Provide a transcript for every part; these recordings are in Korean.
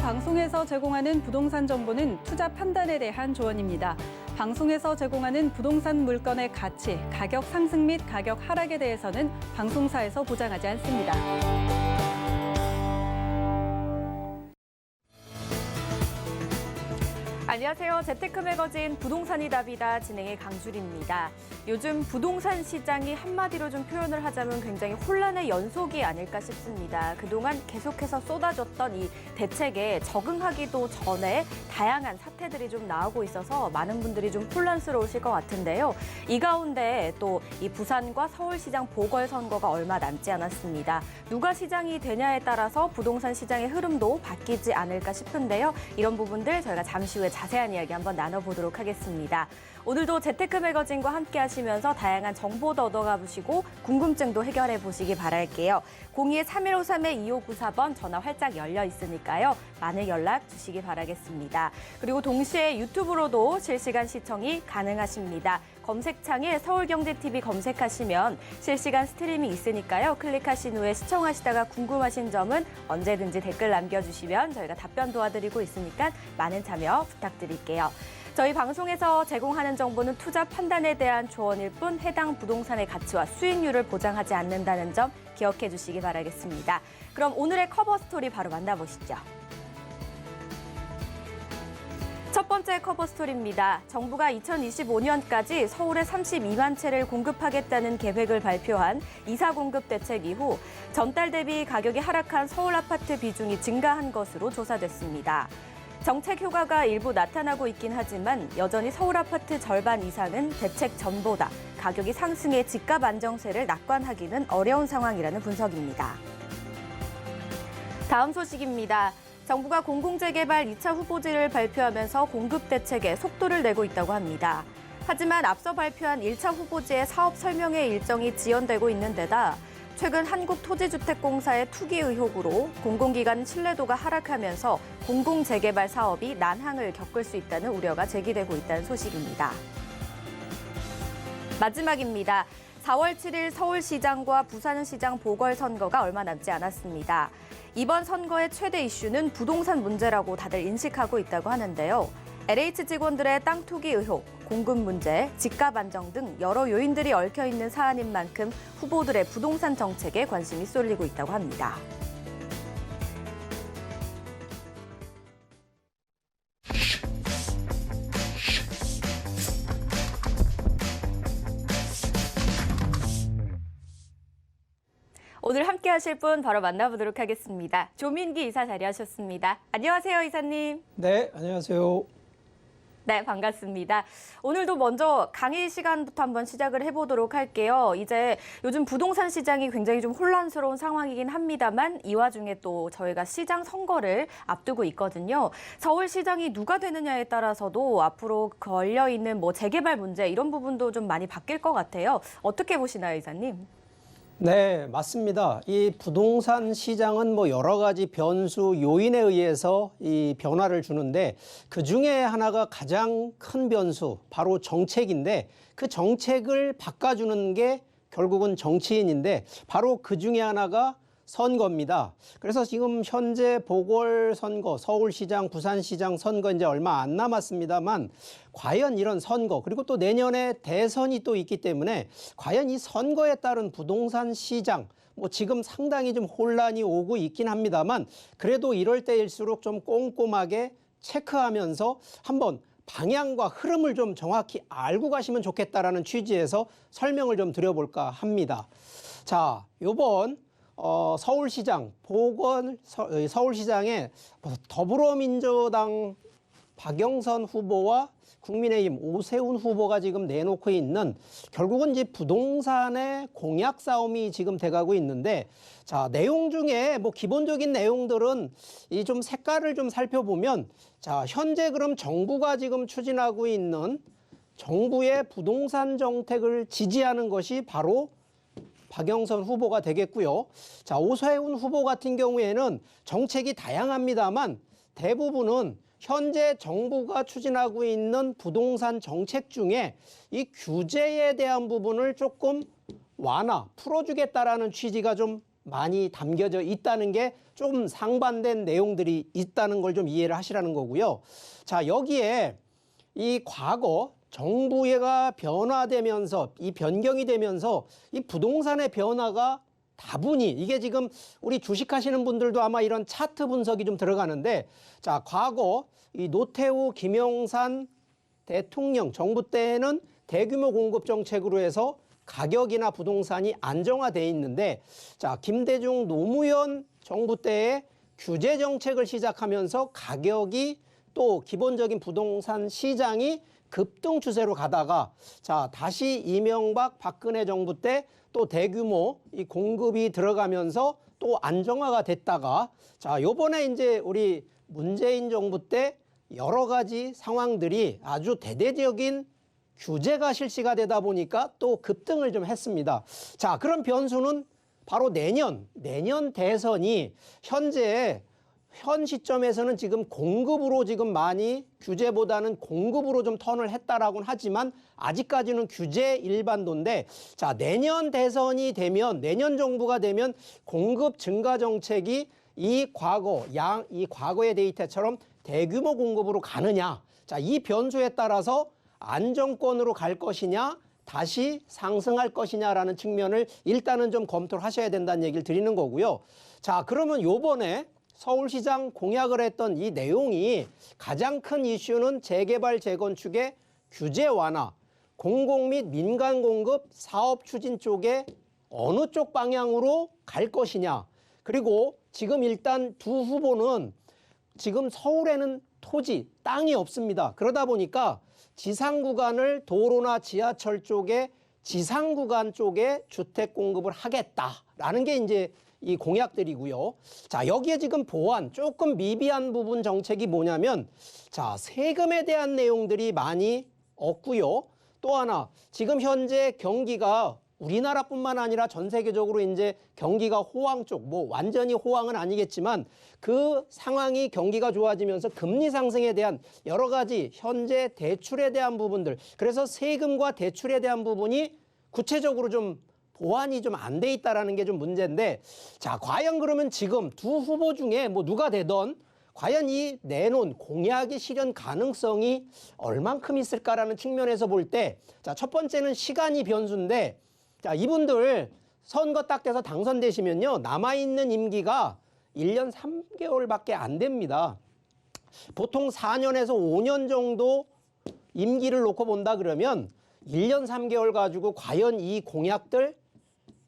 방송에서 제공하는 부동산 정보는 투자 판단에 대한 조언입니다. 방송에서 제공하는 부동산 물건의 가치, 가격 상승 및 가격 하락에 대해서는 방송사에서 보장하지 않습니다. 안녕하세요. 재테크 매거진 부동산이 답이다 진행의 강주리입니다. 요즘 부동산 시장이 한마디로 좀 표현을 하자면 굉장히 혼란의 연속이 아닐까 싶습니다. 그동안 계속해서 쏟아졌던 이 대책에 적응하기도 전에 다양한 사태들이 좀 나오고 있어서 많은 분들이 좀 혼란스러우실 것 같은데요. 이 가운데 또 이 부산과 서울시장 보궐선거가 얼마 남지 않았습니다. 누가 시장이 되냐에 따라서 부동산 시장의 흐름도 바뀌지 않을까 싶은데요. 이런 부분들 저희가 잠시 후에 자세한 이야기 한번 나눠보도록 하겠습니다. 오늘도 재테크 매거진과 함께 하시면서 다양한 정보도 얻어가 보시고 궁금증도 해결해 보시기 바랄게요. 02-3153-2594번 전화 활짝 열려 있으니까요. 많은 연락 주시기 바라겠습니다. 그리고 동시에 유튜브로도 실시간 시청이 가능하십니다. 검색창에 서울경제TV 검색하시면 실시간 스트리밍 있으니까요. 클릭하신 후에 시청하시다가 궁금하신 점은 언제든지 댓글 남겨주시면 저희가 답변 도와드리고 있으니까 많은 참여 부탁드릴게요. 저희 방송에서 제공하는 정보는 투자 판단에 대한 조언일 뿐 해당 부동산의 가치와 수익률을 보장하지 않는다는 점 기억해 주시기 바라겠습니다. 그럼 오늘의 커버 스토리 바로 만나보시죠. 첫 번째 커버 스토리입니다. 정부가 2025년까지 서울에 32만 채를 공급하겠다는 계획을 발표한 이사 공급 대책 이후 전달 대비 가격이 하락한 서울 아파트 비중이 증가한 것으로 조사됐습니다. 정책 효과가 일부 나타나고 있긴 하지만 여전히 서울 아파트 절반 이상은 대책 전보다 가격이 상승해 집값 안정세를 낙관하기는 어려운 상황이라는 분석입니다. 다음 소식입니다. 정부가 공공재개발 2차 후보지를 발표하면서 공급 대책에 속도를 내고 있다고 합니다. 하지만 앞서 발표한 1차 후보지의 사업 설명회 일정이 지연되고 있는 데다 최근 한국토지주택공사의 투기 의혹으로 공공기관 신뢰도가 하락하면서 공공재개발 사업이 난항을 겪을 수 있다는 우려가 제기되고 있다는 소식입니다. 마지막입니다. 4월 7일 서울시장과 부산시장 보궐선거가 얼마 남지 않았습니다. 이번 선거의 최대 이슈는 부동산 문제라고 다들 인식하고 있다고 하는데요. LH 직원들의 땅 투기 의혹, 공급 문제, 집값 안정 등 여러 요인들이 얽혀있는 사안인 만큼 후보들의 부동산 정책에 관심이 쏠리고 있다고 합니다. 오늘 함께 하실 분 바로 만나보도록 하겠습니다. 조민기 이사 자리하셨습니다. 안녕하세요, 이사님. 네, 안녕하세요. 네, 반갑습니다. 오늘도 먼저 강의 시간부터 한번 시작을 해보도록 할게요. 이제 요즘 부동산 시장이 굉장히 좀 혼란스러운 상황이긴 합니다만 이 와중에 또 저희가 시장 선거를 앞두고 있거든요. 서울시장이 누가 되느냐에 따라서도 앞으로 걸려있는 뭐 재개발 문제 이런 부분도 좀 많이 바뀔 것 같아요. 어떻게 보시나요, 이사님? 네, 맞습니다. 이 부동산 시장은 뭐 여러 가지 변수, 요인에 의해서 이 변화를 주는데 그 중에 하나가 가장 큰 변수, 바로 정책인데 그 정책을 바꿔주는 게 결국은 정치인인데 바로 그 중에 하나가 선거입니다. 그래서 지금 현재 보궐선거, 서울시장, 부산시장 선거 이제 얼마 안 남았습니다만 과연 이런 선거 그리고 또 내년에 대선이 또 있기 때문에 과연 이 선거에 따른 부동산 시장 뭐 지금 상당히 좀 혼란이 오고 있긴 합니다만 그래도 이럴 때일수록 좀 꼼꼼하게 체크하면서 한번 방향과 흐름을 좀 정확히 알고 가시면 좋겠다라는 취지에서 설명을 좀 드려볼까 합니다. 자, 요번 서울시장 서울시장에 더불어민주당 박영선 후보와 국민의힘 오세훈 후보가 지금 내놓고 있는 결국은 이제 부동산의 공약 싸움이 지금 돼가고 있는데 자, 내용 중에 뭐 기본적인 내용들은 이 좀 색깔을 좀 살펴보면 자, 현재 그럼 정부가 지금 추진하고 있는 정부의 부동산 정책을 지지하는 것이 바로 박영선 후보가 되겠고요. 자, 오세훈 후보 같은 경우에는 정책이 다양합니다만 대부분은 현재 정부가 추진하고 있는 부동산 정책 중에 이 규제에 대한 부분을 조금 풀어주겠다라는 취지가 좀 많이 담겨져 있다는 게 좀 상반된 내용들이 있다는 걸 좀 이해를 하시라는 거고요. 자, 여기에 이 과거 정부가 변화되면서 이 변경이 되면서 이 부동산의 변화가 다분히 이게 지금 우리 주식하시는 분들도 아마 이런 차트 분석이 좀 들어가는데 자, 과거 이 노태우, 김영삼 대통령 정부 때에는 대규모 공급 정책으로 해서 가격이나 부동산이 안정화돼 있는데 자, 김대중 노무현 정부 때에 규제 정책을 시작하면서 가격이 또 기본적인 부동산 시장이 급등 추세로 가다가 자, 다시 이명박 박근혜 정부 때 또 대규모 이 공급이 들어가면서 또 안정화가 됐다가 자, 요번에 이제 우리 문재인 정부 때 여러 가지 상황들이 아주 대대적인 규제가 실시가 되다 보니까 또 급등을 좀 했습니다. 자, 그런 변수는 바로 내년 대선이 현 시점에서는 지금 공급으로 지금 많이 규제보다는 공급으로 좀 턴을 했다라고는 하지만 아직까지는 규제 일반도인데 자, 내년 대선이 되면 내년 정부가 되면 공급 증가 정책이 이 과거의 데이터처럼 대규모 공급으로 가느냐. 자, 이 변수에 따라서 안정권으로 갈 것이냐 다시 상승할 것이냐라는 측면을 일단은 좀 검토를 하셔야 된다는 얘기를 드리는 거고요. 자, 그러면 요번에 서울시장 공약을 했던 이 내용이 가장 큰 이슈는 재개발 재건축의 규제 완화, 공공 및 민간 공급 사업 추진 쪽에 어느 쪽 방향으로 갈 것이냐. 그리고 지금 일단 두 후보는 지금 서울에는 토지, 땅이 없습니다. 그러다 보니까 지상 구간을 도로나 지하철 쪽에 지상 구간 쪽에 주택 공급을 하겠다라는 게 이제 이 공약들이고요. 자, 여기에 지금 보완 조금 미비한 부분 정책이 뭐냐면 자, 세금에 대한 내용들이 많이 없고요. 또 하나 지금 현재 경기가 우리나라뿐만 아니라 전 세계적으로 이제 경기가 호황 쪽, 뭐 완전히 호황은 아니겠지만 그 상황이 경기가 좋아지면서 금리 상승에 대한 여러 가지 현재 대출에 대한 부분들, 그래서 세금과 대출에 대한 부분이 구체적으로 좀 보완이 좀 안 돼 있다라는 게 좀 문제인데 자, 과연 그러면 지금 두 후보 중에 뭐 누가 되던 과연 이 내놓은 공약의 실현 가능성이 얼만큼 있을까라는 측면에서 볼 때 자, 첫 번째는 시간이 변수인데 자, 이분들 선거 딱 돼서 당선되시면요, 남아있는 임기가 1년 3개월밖에 안 됩니다. 보통 4년에서 5년 정도 임기를 놓고 본다 그러면 1년 3개월 가지고 과연 이 공약들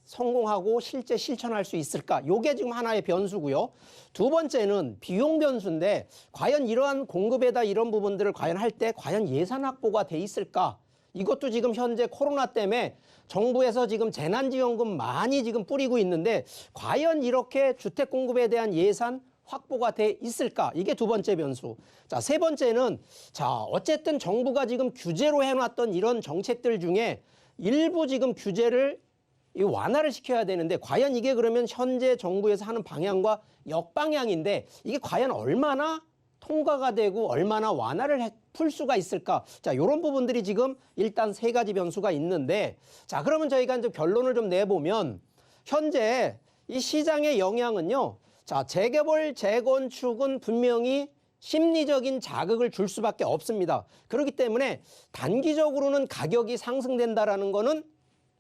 성공하고 실제 실천할 수 있을까? 요게 지금 하나의 변수고요. 두 번째는 비용 변수인데 과연 이러한 공급에다 이런 부분들을 과연 할 때 과연 예산 확보가 돼 있을까? 이것도 지금 현재 코로나 때문에 정부에서 지금 재난지원금 많이 지금 뿌리고 있는데 과연 이렇게 주택 공급에 대한 예산 확보가 돼 있을까? 이게 두 번째 변수. 자, 세 번째는 자, 어쨌든 정부가 지금 규제로 해놨던 이런 정책들 중에 일부 지금 규제를 완화를 시켜야 되는데 과연 이게 그러면 현재 정부에서 하는 방향과 역방향인데 이게 과연 얼마나 통과가 되고 얼마나 완화를 풀 수가 있을까? 자, 이런 부분들이 지금 일단 세 가지 변수가 있는데 자, 그러면 저희가 이제 결론을 좀 내보면 현재 이 시장의 영향은요. 자, 재개발, 재건축은 분명히 심리적인 자극을 줄 수밖에 없습니다. 그렇기 때문에 단기적으로는 가격이 상승된다라는 거는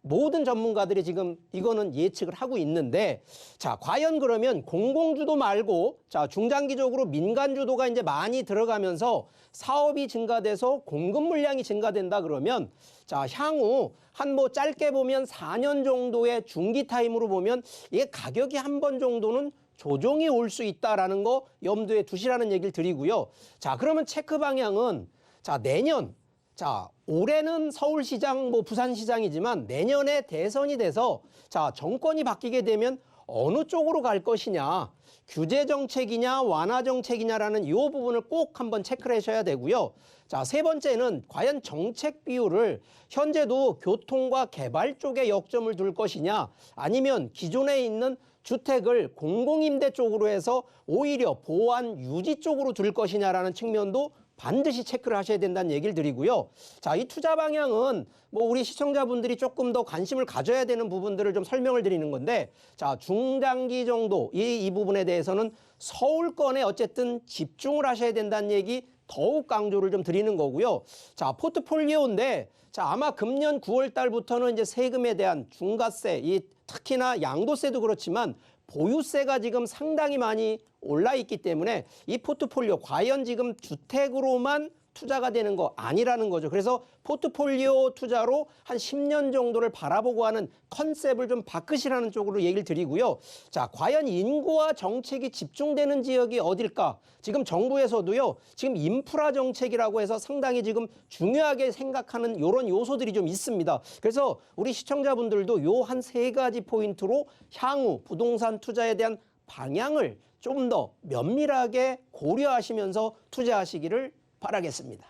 모든 전문가들이 지금 이거는 예측을 하고 있는데 자, 과연 그러면 공공주도 말고 자, 중장기적으로 민간주도가 이제 많이 들어가면서 사업이 증가돼서 공급 물량이 증가된다 그러면 자, 향후 한 뭐 짧게 보면 4년 정도의 중기 타임으로 보면 이게 가격이 한 번 정도는 조정이 올 수 있다라는 거 염두에 두시라는 얘기를 드리고요. 자, 그러면 체크 방향은 자, 내년 자, 올해는 서울시장, 뭐 부산시장이지만 내년에 대선이 돼서 자, 정권이 바뀌게 되면 어느 쪽으로 갈 것이냐, 규제 정책이냐, 완화 정책이냐라는 이 부분을 꼭 한번 체크를 하셔야 되고요. 자, 세 번째는 과연 정책 비율을 현재도 교통과 개발 쪽에 역점을 둘 것이냐, 아니면 기존에 있는 주택을 공공임대 쪽으로 해서 오히려 보완 유지 쪽으로 둘 것이냐라는 측면도 반드시 체크를 하셔야 된다는 얘기를 드리고요. 자, 이 투자 방향은 뭐 우리 시청자분들이 조금 더 관심을 가져야 되는 부분들을 좀 설명을 드리는 건데, 자, 중장기 정도 이 부분에 대해서는 서울권에 어쨌든 집중을 하셔야 된다는 얘기 더욱 강조를 좀 드리는 거고요. 자, 포트폴리오인데, 자, 아마 금년 9월 달부터는 이제 세금에 대한 중과세, 이 특히나 양도세도 그렇지만 보유세가 지금 상당히 많이 올라 있기 때문에 이 포트폴리오 과연 지금 주택으로만 투자가 되는 거 아니라는 거죠. 그래서 포트폴리오 투자로 한 10년 정도를 바라보고 하는 컨셉을 좀 바꾸시라는 쪽으로 얘기를 드리고요. 자, 과연 인구와 정책이 집중되는 지역이 어딜까? 지금 정부에서도요, 지금 인프라 정책이라고 해서 상당히 지금 중요하게 생각하는 이런 요소들이 좀 있습니다. 그래서 우리 시청자분들도 요 한 세 가지 포인트로 향후 부동산 투자에 대한 방향을 좀 더 면밀하게 고려하시면서 투자하시기를 바라겠습니다.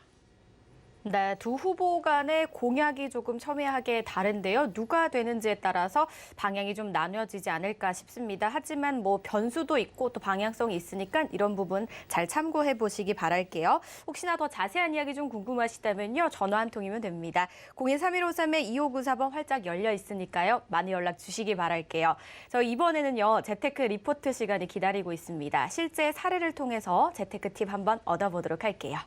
네, 두 후보 간의 공약이 조금 첨예하게 다른데요. 누가 되는지에 따라서 방향이 좀 나뉘어지지 않을까 싶습니다. 하지만 뭐 변수도 있고 또 방향성이 있으니까 이런 부분 잘 참고해 보시기 바랄게요. 혹시나 더 자세한 이야기 좀 궁금하시다면요. 전화 한 통이면 됩니다. 013-1593-2594번 활짝 열려 있으니까요. 많이 연락 주시기 바랄게요. 저 이번에는요. 재테크 리포트 시간이 기다리고 있습니다. 실제 사례를 통해서 재테크 팁 한번 얻어보도록 할게요.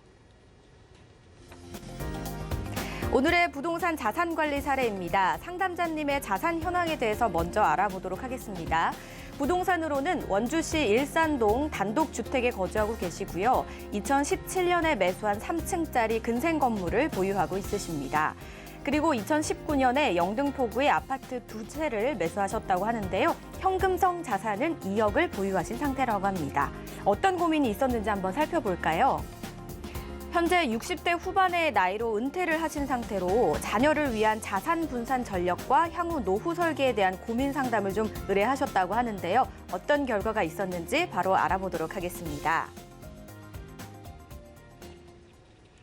오늘의 부동산 자산 관리 사례입니다. 상담자님의 자산 현황에 대해서 먼저 알아보도록 하겠습니다. 부동산으로는 원주시 일산동 단독주택에 거주하고 계시고요. 2017년에 매수한 3층짜리 근생 건물을 보유하고 있으십니다. 그리고 2019년에 영등포구의 아파트 2채를 매수하셨다고 하는데요. 현금성 자산은 2억을 보유하신 상태라고 합니다. 어떤 고민이 있었는지 한번 살펴볼까요? 현재 60대 후반의 나이로 은퇴를 하신 상태로 자녀를 위한 자산 분산 전략과 향후 노후 설계에 대한 고민 상담을 좀 의뢰하셨다고 하는데요. 어떤 결과가 있었는지 바로 알아보도록 하겠습니다.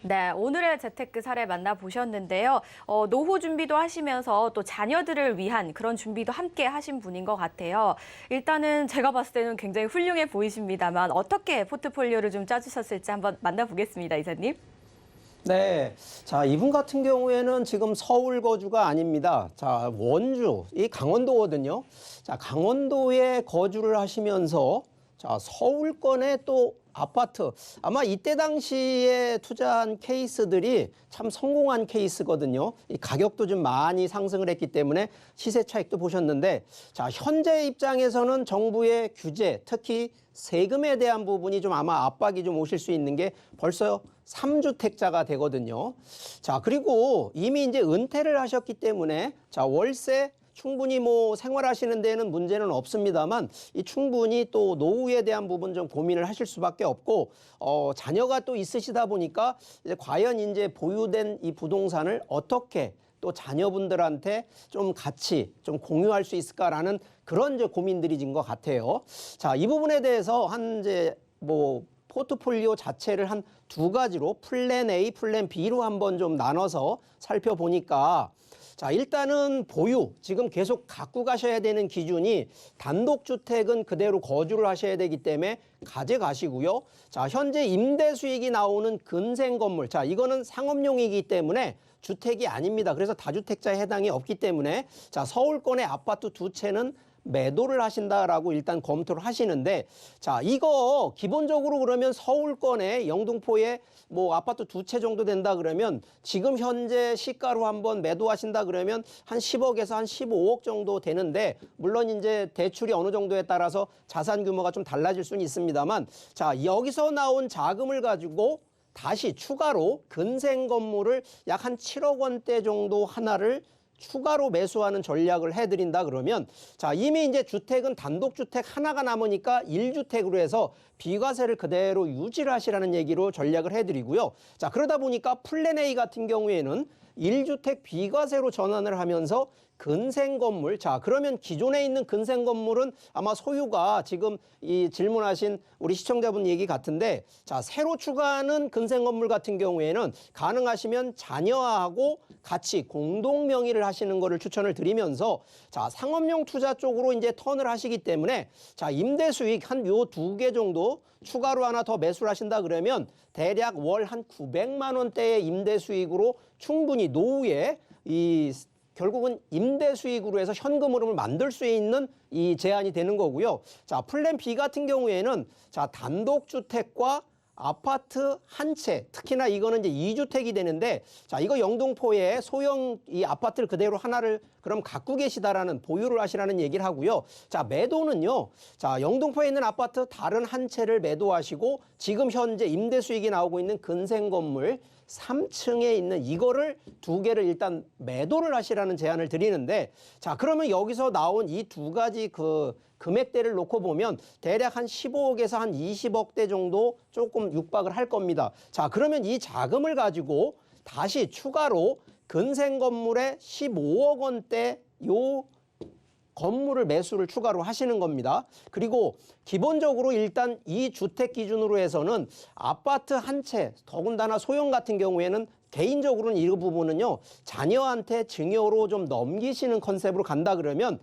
네, 오늘의 재테크 사례 만나보셨는데요. 노후 준비도 하시면서 또 자녀들을 위한 그런 준비도 함께 하신 분인 것 같아요. 일단은 제가 봤을 때는 굉장히 훌륭해 보이십니다만 어떻게 포트폴리오를 좀 짜주셨을지 한번 만나보겠습니다, 이사님. 네. 자, 이분 같은 경우에는 지금 서울 거주가 아닙니다. 자, 원주, 이 강원도거든요. 자, 강원도에 거주를 하시면서 자, 서울권에 또 아파트, 아마 이때 당시에 투자한 케이스들이 참 성공한 케이스거든요. 이 가격도 좀 많이 상승을 했기 때문에 시세 차익도 보셨는데, 자, 현재 입장에서는 정부의 규제, 특히 세금에 대한 부분이 좀 아마 압박이 좀 오실 수 있는 게 벌써 3주택자가 되거든요. 자, 그리고 이미 이제 은퇴를 하셨기 때문에 자, 월세 충분히 뭐 생활하시는 데에는 문제는 없습니다만 이 충분히 또 노후에 대한 부분 좀 고민을 하실 수밖에 없고 자녀가 또 있으시다 보니까 이제 과연 이제 보유된 이 부동산을 어떻게 또 자녀분들한테 좀 같이 좀 공유할 수 있을까라는 그런 이제 고민들이 진 것 같아요. 자, 이 부분에 대해서 한 이제 뭐 포트폴리오 자체를 한 두 가지로 플랜 A, 플랜 B로 한번 좀 나눠서 살펴보니까 자, 일단은 보유, 지금 계속 갖고 가셔야 되는 기준이 단독주택은 그대로 거주를 하셔야 되기 때문에 가져가시고요. 자, 현재 임대 수익이 나오는 근생 건물, 자, 이거는 상업용이기 때문에 주택이 아닙니다. 그래서 다주택자에 해당이 없기 때문에 자, 서울권의 아파트 2채는 매도를 하신다라고 일단 검토를 하시는데 자, 이거 기본적으로 그러면 서울권에 영등포에 뭐 아파트 2채 정도 된다 그러면 지금 현재 시가로 한번 매도하신다 그러면 한 10억에서 한 15억 정도 되는데 물론 이제 대출이 어느 정도에 따라서 자산 규모가 좀 달라질 수는 있습니다만 자, 여기서 나온 자금을 가지고 다시 추가로 근생 건물을 약 한 7억 원대 정도 하나를 추가로 매수하는 전략을 해드린다 그러면 자, 이미 이제 주택은 단독주택 하나가 남으니까 1주택으로 해서 비과세를 그대로 유지를 하시라는 얘기로 전략을 해드리고요. 자, 그러다 보니까 플랜 A 같은 경우에는 1주택 비과세로 전환을 하면서 근생 건물. 자, 그러면 기존에 있는 근생 건물은 아마 소유가 지금 이 질문하신 우리 시청자분 얘기 같은데, 자, 새로 추가하는 근생 건물 같은 경우에는 가능하시면 자녀하고 같이 공동 명의를 하시는 거를 추천을 드리면서, 자, 상업용 투자 쪽으로 이제 턴을 하시기 때문에, 자, 임대 수익 한 요 2개 정도 추가로 하나 더 매수를 하신다 그러면 대략 월 한 900만 원대의 임대 수익으로 충분히 노후에 결국은 임대 수익으로 해서 현금 흐름을 만들 수 있는 이 제한이 되는 거고요. 자, 플랜 B 같은 경우에는 자, 단독주택과 아파트 한 채, 특히나 이거는 이제 2주택이 되는데, 자, 이거 영등포에 소형 이 아파트를 그대로 하나를 그럼 갖고 계시다라는, 보유를 하시라는 얘기를 하고요. 자, 매도는요. 자, 영등포에 있는 아파트 다른 한 채를 매도하시고 지금 현재 임대 수익이 나오고 있는 근생 건물 3층에 있는 이거를 2개를 일단 매도를 하시라는 제안을 드리는데, 자, 그러면 여기서 나온 이 2가지 금액대를 놓고 보면 대략 한 15억에서 한 20억대 정도 조금 육박을 할 겁니다. 자, 그러면 이 자금을 가지고 다시 추가로 근생 건물에 15억 원대 요 건물을 매수를 추가로 하시는 겁니다. 그리고 기본적으로 일단 이 주택 기준으로 해서는 아파트 한 채, 더군다나 소형 같은 경우에는 개인적으로는 이 부분은요, 자녀한테 증여로 좀 넘기시는 컨셉으로 간다 그러면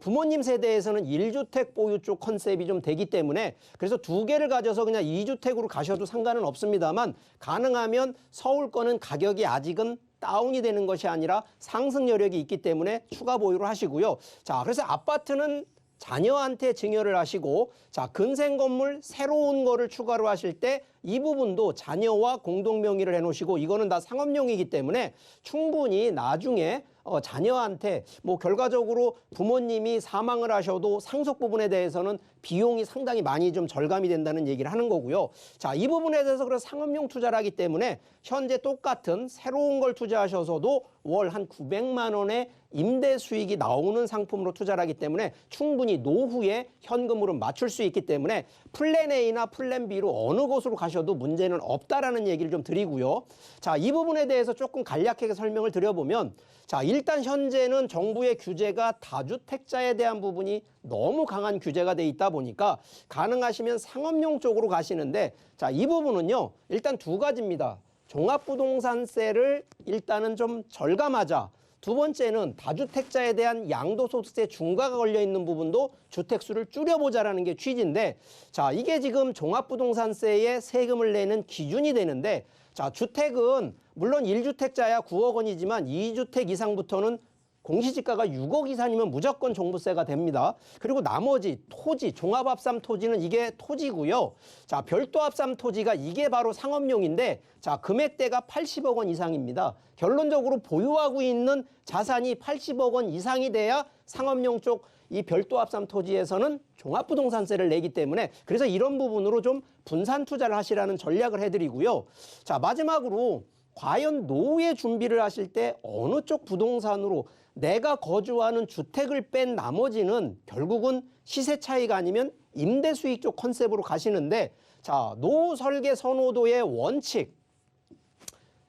부모님 세대에서는 1주택 보유 쪽 컨셉이 좀 되기 때문에, 그래서 2개를 가져서 그냥 2주택으로 가셔도 상관은 없습니다만, 가능하면 서울 거는 가격이 아직은 다운이 되는 것이 아니라 상승 여력이 있기 때문에 추가 보유를 하시고요. 자, 그래서 아파트는 자녀한테 증여를 하시고, 자, 근생 건물 새로운 거를 추가로 하실 때 이 부분도 자녀와 공동 명의를 해놓으시고, 이거는 다 상업용이기 때문에 충분히 나중에 자녀한테 뭐 결과적으로 부모님이 사망을 하셔도 상속 부분에 대해서는 비용이 상당히 많이 좀 절감이 된다는 얘기를 하는 거고요. 자, 이 부분에 대해서 그래서 상업용 투자를 하기 때문에 현재 똑같은 새로운 걸 투자하셔서도 월 한 900만 원의 임대 수익이 나오는 상품으로 투자를 하기 때문에 충분히 노후에 현금으로 맞출 수 있기 때문에 플랜 A나 플랜 B로 어느 곳으로 가셔도 문제는 없다라는 얘기를 좀 드리고요. 자, 이 부분에 대해서 조금 간략하게 설명을 드려보면, 자, 일단 현재는 정부의 규제가 다주택자에 대한 부분이 너무 강한 규제가 돼 있다 보니까 가능하시면 상업용 쪽으로 가시는데, 자, 이 부분은요, 일단 2가지입니다. 종합부동산세를 일단은 좀 절감하자. 2번째는 다주택자에 대한 양도소득세 중과가 걸려 있는 부분도 주택수를 줄여보자라는 게 취지인데, 자, 이게 지금 종합부동산세에 세금을 내는 기준이 되는데, 자, 주택은 물론 1주택자야 9억 원이지만 2주택 이상부터는 공시지가가 6억 이상이면 무조건 종부세가 됩니다. 그리고 나머지 토지, 종합합산 토지는 이게 토지고요. 자, 별도 합산 토지가 이게 바로 상업용인데, 자, 금액대가 80억 원 이상입니다. 결론적으로 보유하고 있는 자산이 80억 원 이상이 돼야 상업용 쪽 이 별도 합산 토지에서는 종합부동산세를 내기 때문에, 그래서 이런 부분으로 좀 분산 투자를 하시라는 전략을 해드리고요. 자, 마지막으로 과연 노후에 준비를 하실 때 어느 쪽 부동산으로 내가 거주하는 주택을 뺀 나머지는 결국은 시세 차이가 아니면 임대 수익 쪽 컨셉으로 가시는데, 자, 노후 설계 선호도의 원칙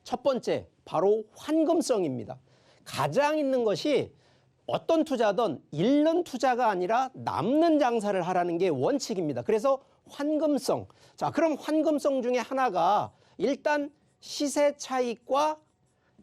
첫 번째 바로 환금성입니다. 가장 있는 것이 어떤 투자든 잃는 투자가 아니라 남는 장사를 하라는 게 원칙입니다. 그래서 환금성. 자, 그럼 환금성 중에 하나가 일단 시세 차익과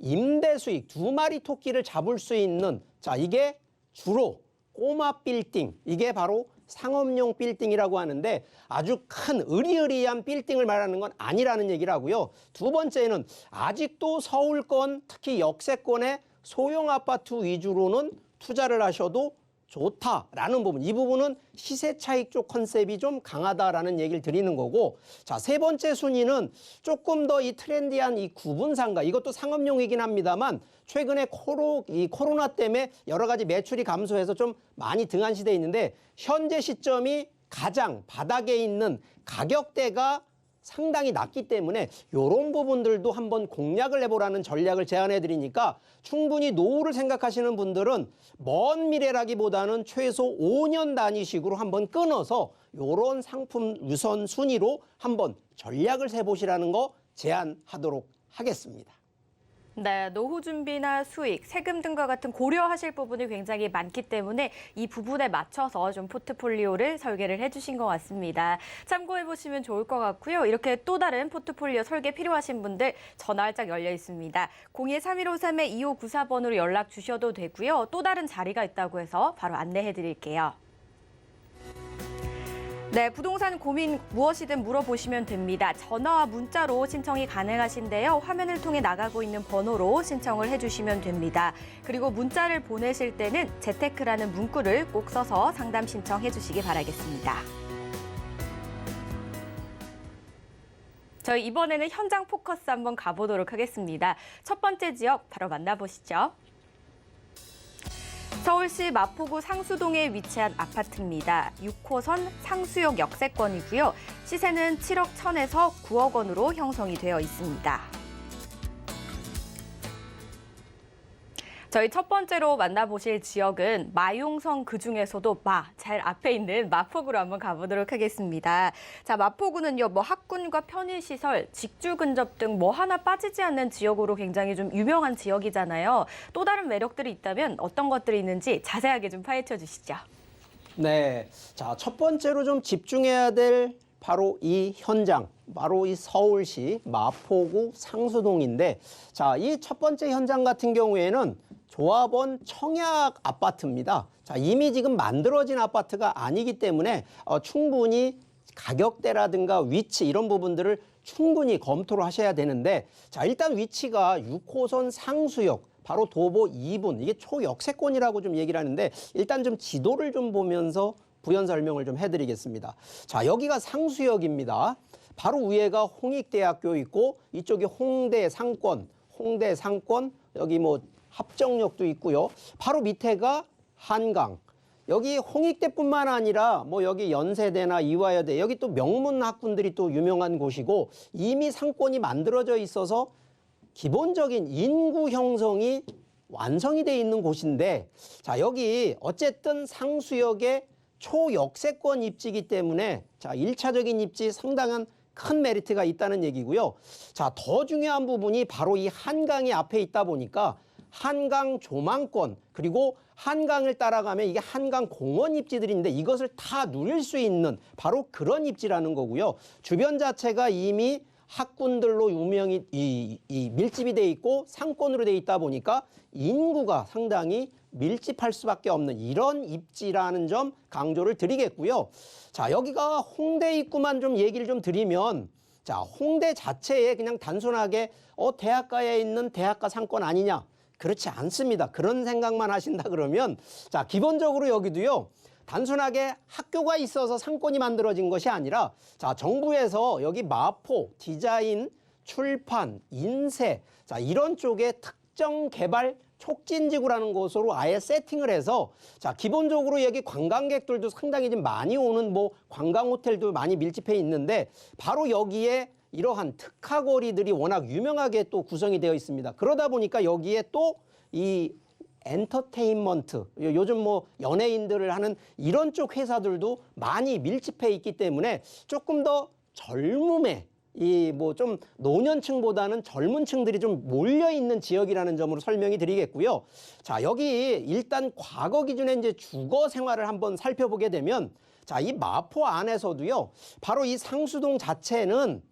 임대 수익 2마리 토끼를 잡을 수 있는, 자, 이게 주로 꼬마 빌딩, 이게 바로 상업용 빌딩이라고 하는데 아주 큰 으리으리한 빌딩을 말하는 건 아니라는 얘기를 하고요. 2번째는 아직도 서울권, 특히 역세권의 소형 아파트 위주로는 투자를 하셔도 좋다라는 부분, 이 부분은 시세 차익 쪽 컨셉이 좀 강하다라는 얘기를 드리는 거고, 자, 3번째 순위는 조금 더 이 트렌디한 이 구분상가, 이것도 상업용이긴 합니다만 최근에 이 코로나 때문에 여러 가지 매출이 감소해서 좀 많이 등한시돼 있는데, 현재 시점이 가장 바닥에 있는 가격대가 상당히 낮기 때문에 이런 부분들도 한번 공략을 해보라는 전략을 제안해 드리니까, 충분히 노후를 생각하시는 분들은 먼 미래라기보다는 최소 5년 단위식으로 한번 끊어서 이런 상품 우선 순위로 한번 전략을 세보시라는 거 제안하도록 하겠습니다. 네, 노후 준비나 수익, 세금 등과 같은 고려하실 부분이 굉장히 많기 때문에 이 부분에 맞춰서 좀 포트폴리오를 설계를 해주신 것 같습니다. 참고해 보시면 좋을 것 같고요. 이렇게 또 다른 포트폴리오 설계 필요하신 분들 전화 활짝 열려 있습니다. 02-3153-2594번으로 연락 주셔도 되고요. 또 다른 자리가 있다고 해서 바로 안내해 드릴게요. 네, 부동산 고민 무엇이든 물어보시면 됩니다. 전화와 문자로 신청이 가능하신데요. 화면을 통해 나가고 있는 번호로 신청을 해주시면 됩니다. 그리고 문자를 보내실 때는 재테크라는 문구를 꼭 써서 상담 신청해 주시기 바라겠습니다. 저희 이번에는 현장 포커스 한번 가보도록 하겠습니다. 첫 번째 지역 바로 만나보시죠. 서울시 마포구 상수동에 위치한 아파트입니다. 6호선 상수역 역세권이고요. 시세는 7억 1천에서 9억 원으로 형성이 되어 있습니다. 저희 첫 번째로 만나보실 지역은 마용성 그중에서도 제일 앞에 있는 마포구로 한번 가보도록 하겠습니다. 자, 마포구는요, 학군과 편의시설, 직주 근접 등 하나 빠지지 않는 지역으로 굉장히 좀 유명한 지역이잖아요. 또 다른 매력들이 있다면 어떤 것들이 있는지 자세하게 좀 파헤쳐 주시죠. 네. 자, 첫 번째로 좀 집중해야 될 바로 이 현장, 바로 이 서울시 마포구 상수동인데, 자, 이 첫 번째 현장 같은 경우에는 조합원 청약 아파트입니다. 자, 이미 지금 만들어진 아파트가 아니기 때문에 충분히 가격대라든가 위치 이런 부분들을 충분히 검토를 하셔야 되는데, 자, 일단 위치가 6호선 상수역, 바로 도보 2분, 이게 초역세권이라고 좀 얘기를 하는데, 일단 좀 지도를 좀 보면서 부연 설명을 좀 해드리겠습니다. 자, 여기가 상수역입니다. 바로 위에가 홍익대학교 있고, 이쪽이 홍대 상권, 여기 합정역도 있고요. 바로 밑에가 한강. 여기 홍익대뿐만 아니라 여기 연세대나 이화여대, 여기 또 명문 학군들이 또 유명한 곳이고, 이미 상권이 만들어져 있어서 기본적인 인구 형성이 완성이 돼 있는 곳인데, 자, 여기 어쨌든 상수역의 초역세권 입지이기 때문에, 자, 1차적인 입지 상당한 큰 메리트가 있다는 얘기고요. 자, 더 중요한 부분이 바로 이 한강이 앞에 있다 보니까 한강 조망권, 그리고 한강을 따라가면 이게 한강 공원 입지들인데 이것을 다 누릴 수 있는 바로 그런 입지라는 거고요. 주변 자체가 이미 학군들로 유명히 밀집이 돼 있고 상권으로 돼 있다 보니까 인구가 상당히 밀집할 수밖에 없는 이런 입지라는 점 강조를 드리겠고요. 자, 여기가 홍대 입구만 좀 얘기를 좀 드리면, 자, 홍대 자체에 그냥 단순하게 대학가에 있는 대학가 상권 아니냐? 그렇지 않습니다. 그런 생각만 하신다 그러면, 자, 기본적으로 여기도요, 단순하게 학교가 있어서 상권이 만들어진 것이 아니라, 자, 정부에서 여기 마포, 디자인, 출판, 인쇄, 자, 이런 쪽에 특정 개발 촉진지구라는 곳으로 아예 세팅을 해서, 자, 기본적으로 여기 관광객들도 상당히 좀 많이 오는 관광 호텔도 많이 밀집해 있는데, 바로 여기에 이러한 특화거리들이 워낙 유명하게 또 구성이 되어 있습니다. 그러다 보니까 여기에 또 이 엔터테인먼트, 요즘 연예인들을 하는 이런 쪽 회사들도 많이 밀집해 있기 때문에 조금 더 젊음에 좀 노년층보다는 젊은 층들이 좀 몰려 있는 지역이라는 점으로 설명이 드리겠고요. 자, 여기 일단 과거 기준에 이제 주거 생활을 한번 살펴보게 되면, 자, 이 마포 안에서도요, 바로 이 상수동 자체는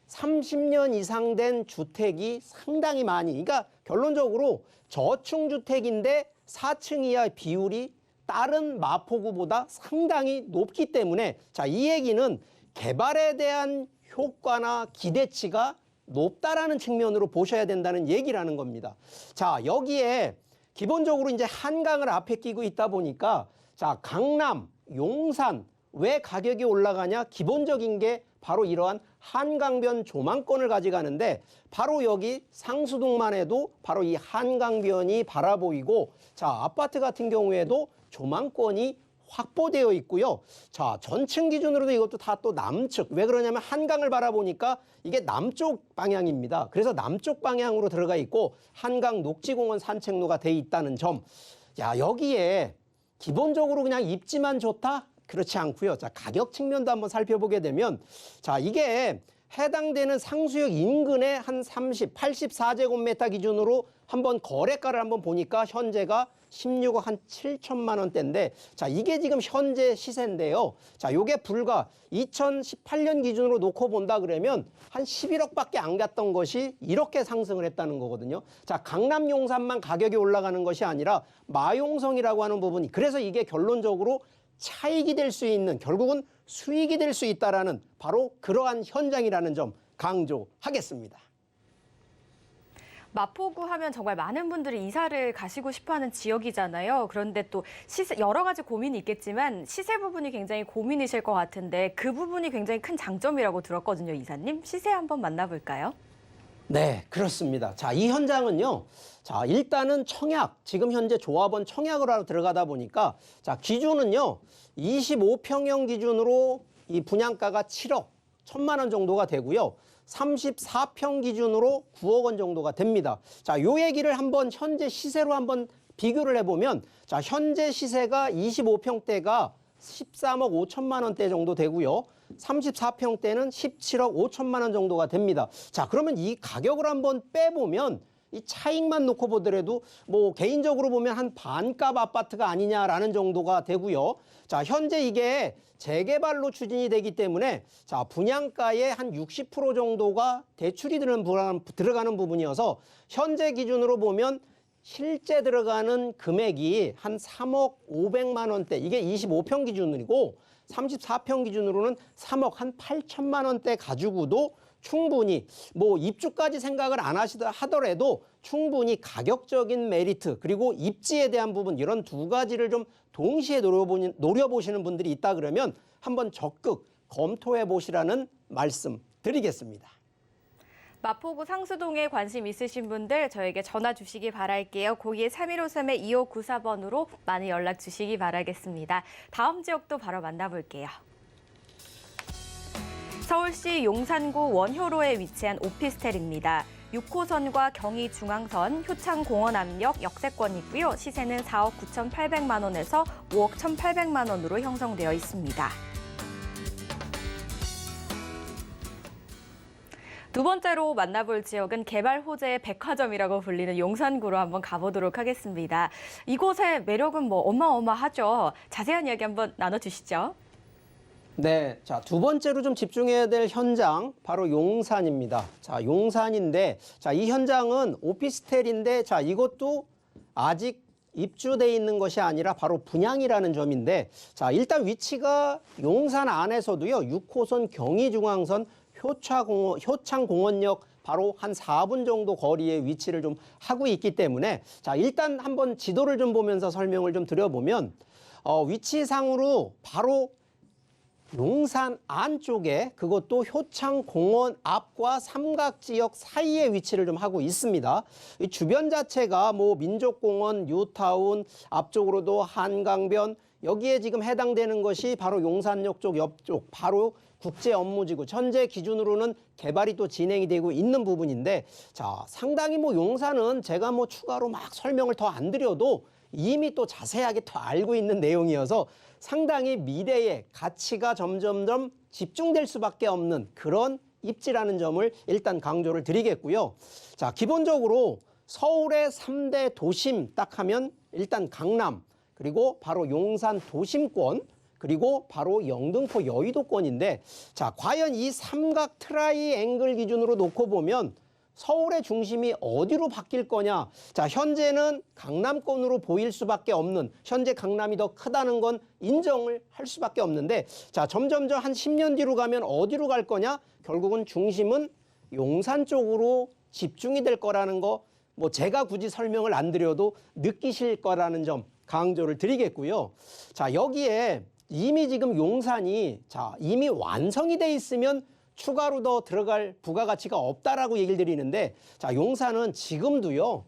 30년 이상 된 주택이 상당히 많이, 그러니까 결론적으로 저층주택인데 4층 이하 비율이 다른 마포구보다 상당히 높기 때문에, 자, 이 얘기는 개발에 대한 효과나 기대치가 높다라는 측면으로 보셔야 된다는 얘기라는 겁니다. 자, 여기에 기본적으로 이제 한강을 앞에 끼고 있다 보니까, 자, 강남, 용산, 왜 가격이 올라가냐? 기본적인 게 바로 이러한 한강변 조망권을 가져가는데, 바로 여기 상수동만 해도 바로 이 한강변이 바라보이고, 자, 아파트 같은 경우에도 조망권이 확보되어 있고요. 자, 전층 기준으로도 이것도 다 또 남측. 왜 그러냐면 한강을 바라보니까 이게 남쪽 방향입니다. 그래서 남쪽 방향으로 들어가 있고 한강 녹지공원 산책로가 돼 있다는 점. 야, 여기에 기본적으로 그냥 입지만 좋다? 그렇지 않고요. 자, 가격 측면도 한번 살펴보게 되면 자, 이게 해당되는 상수역 인근의 한 84제곱미터 기준으로 한번 거래가를 한번 보니까 현재가 16억 한 7천만 원대인데 자, 이게 지금 현재 시세인데요. 자, 요게 불과 2018년 기준으로 놓고 본다 그러면 한 11억밖에 안 갔던 것이 이렇게 상승을 했다는 거거든요. 자, 강남 용산만 가격이 올라가는 것이 아니라 마용성이라고 하는 부분이 그래서 이게 결론적으로 차익이 될 수 있는 결국은 수익이 될 수 있다라는 바로 그러한 현장이라는 점 강조하겠습니다. 마포구 하면 정말 많은 분들이 이사를 가시고 싶어하는 지역이잖아요. 그런데 또 시세 여러 가지 고민이 있겠지만 시세 부분이 굉장히 고민이실 것 같은데 그 부분이 굉장히 큰 장점이라고 들었거든요, 이사님. 시세 한번 만나볼까요? 네, 그렇습니다. 자, 이 현장은요. 자, 일단은 청약, 지금 현재 조합원 청약을 하러 들어가다 보니까 자, 기준은요. 25평형 기준으로 이 분양가가 7억 1천만 원 정도가 되고요. 34평 기준으로 9억 원 정도가 됩니다. 자, 요 얘기를 한번 현재 시세로 한번 비교를 해보면 자, 현재 시세가 25평대가 13억 5천만 원대 정도 되고요. 34평대는 17억 5천만 원 정도가 됩니다. 자, 그러면 이 가격을 한번 빼보면 이 차익만 놓고 보더라도 뭐 개인적으로 보면 한 반값 아파트가 아니냐라는 정도가 되고요. 자, 현재 이게 재개발로 추진이 되기 때문에 자, 분양가의 한 60% 정도가 대출이 들어가는 부분이어서 현재 기준으로 보면 실제 들어가는 금액이 한 3억 500만 원대 이게 25평 기준이고 34평 기준으로는 3억 한 8천만 원대 가지고도 충분히 뭐 입주까지 생각을 안 하더라도 충분히 가격적인 메리트 그리고 입지에 대한 부분 이런 두 가지를 좀 동시에 노려보시는 분들이 있다 그러면 한번 적극 검토해 보시라는 말씀 드리겠습니다. 마포구 상수동에 관심 있으신 분들 저에게 전화 주시기 바랄게요. 02-3153-2594번으로 많이 연락 주시기 바라겠습니다. 다음 지역도 바로 만나볼게요. 서울시 용산구 원효로에 위치한 오피스텔입니다. 6호선과 경의중앙선, 효창공원 앞역 역세권이고요. 시세는 4억 9,800만 원에서 5억 1,800만 원으로 형성되어 있습니다. 두 번째로 만나볼 지역은 개발 호재의 백화점이라고 불리는 용산구로 한번 가보도록 하겠습니다. 이곳의 매력은 뭐 어마어마하죠. 자세한 이야기 한번 나눠주시죠. 네, 자, 두 번째로 좀 집중해야 될 현장 바로 용산입니다. 자, 용산인데 자, 이 현장은 오피스텔인데 자, 이것도 아직 입주돼 있는 것이 아니라 바로 분양이라는 점인데 자, 일단 위치가 용산 안에서도요. 6호선 경의중앙선 효창공원역 바로 한 4분 정도 거리에 위치를 좀 하고 있기 때문에 자, 일단 한번 지도를 좀 보면서 설명을 좀 드려보면 위치상으로 바로 용산 안쪽에 그것도 효창공원 앞과 삼각지역 사이에 위치를 좀 하고 있습니다. 이 주변 자체가 뭐 민족공원, 뉴타운, 앞쪽으로도 한강변 여기에 지금 해당되는 것이 바로 용산역 쪽 옆쪽 바로 국제업무지구 현재 기준으로는 개발이 또 진행이 되고 있는 부분인데 자, 상당히 뭐 용산은 제가 뭐 추가로 막 설명을 더 안 드려도 이미 또 자세하게 더 알고 있는 내용이어서 상당히 미래의 가치가 점점점 집중될 수밖에 없는 그런 입지라는 점을 일단 강조를 드리겠고요. 자, 기본적으로 서울의 3대 도심 딱 하면 일단 강남 그리고 바로 용산 도심권 그리고 바로 영등포 여의도권인데 자, 과연 이 삼각 트라이앵글 기준으로 놓고 보면 서울의 중심이 어디로 바뀔 거냐. 자, 현재는 강남권으로 보일 수밖에 없는 현재 강남이 더 크다는 건 인정을 할 수밖에 없는데 자, 점점점 한 10년 뒤로 가면 어디로 갈 거냐. 결국은 중심은 용산 쪽으로 집중이 될 거라는 거 뭐 제가 굳이 설명을 안 드려도 느끼실 거라는 점 강조를 드리겠고요. 자, 여기에 이미 지금 용산이 자, 이미 완성이 돼 있으면 추가로 더 들어갈 부가가치가 없다라고 얘기를 드리는데 자, 용산은 지금도요.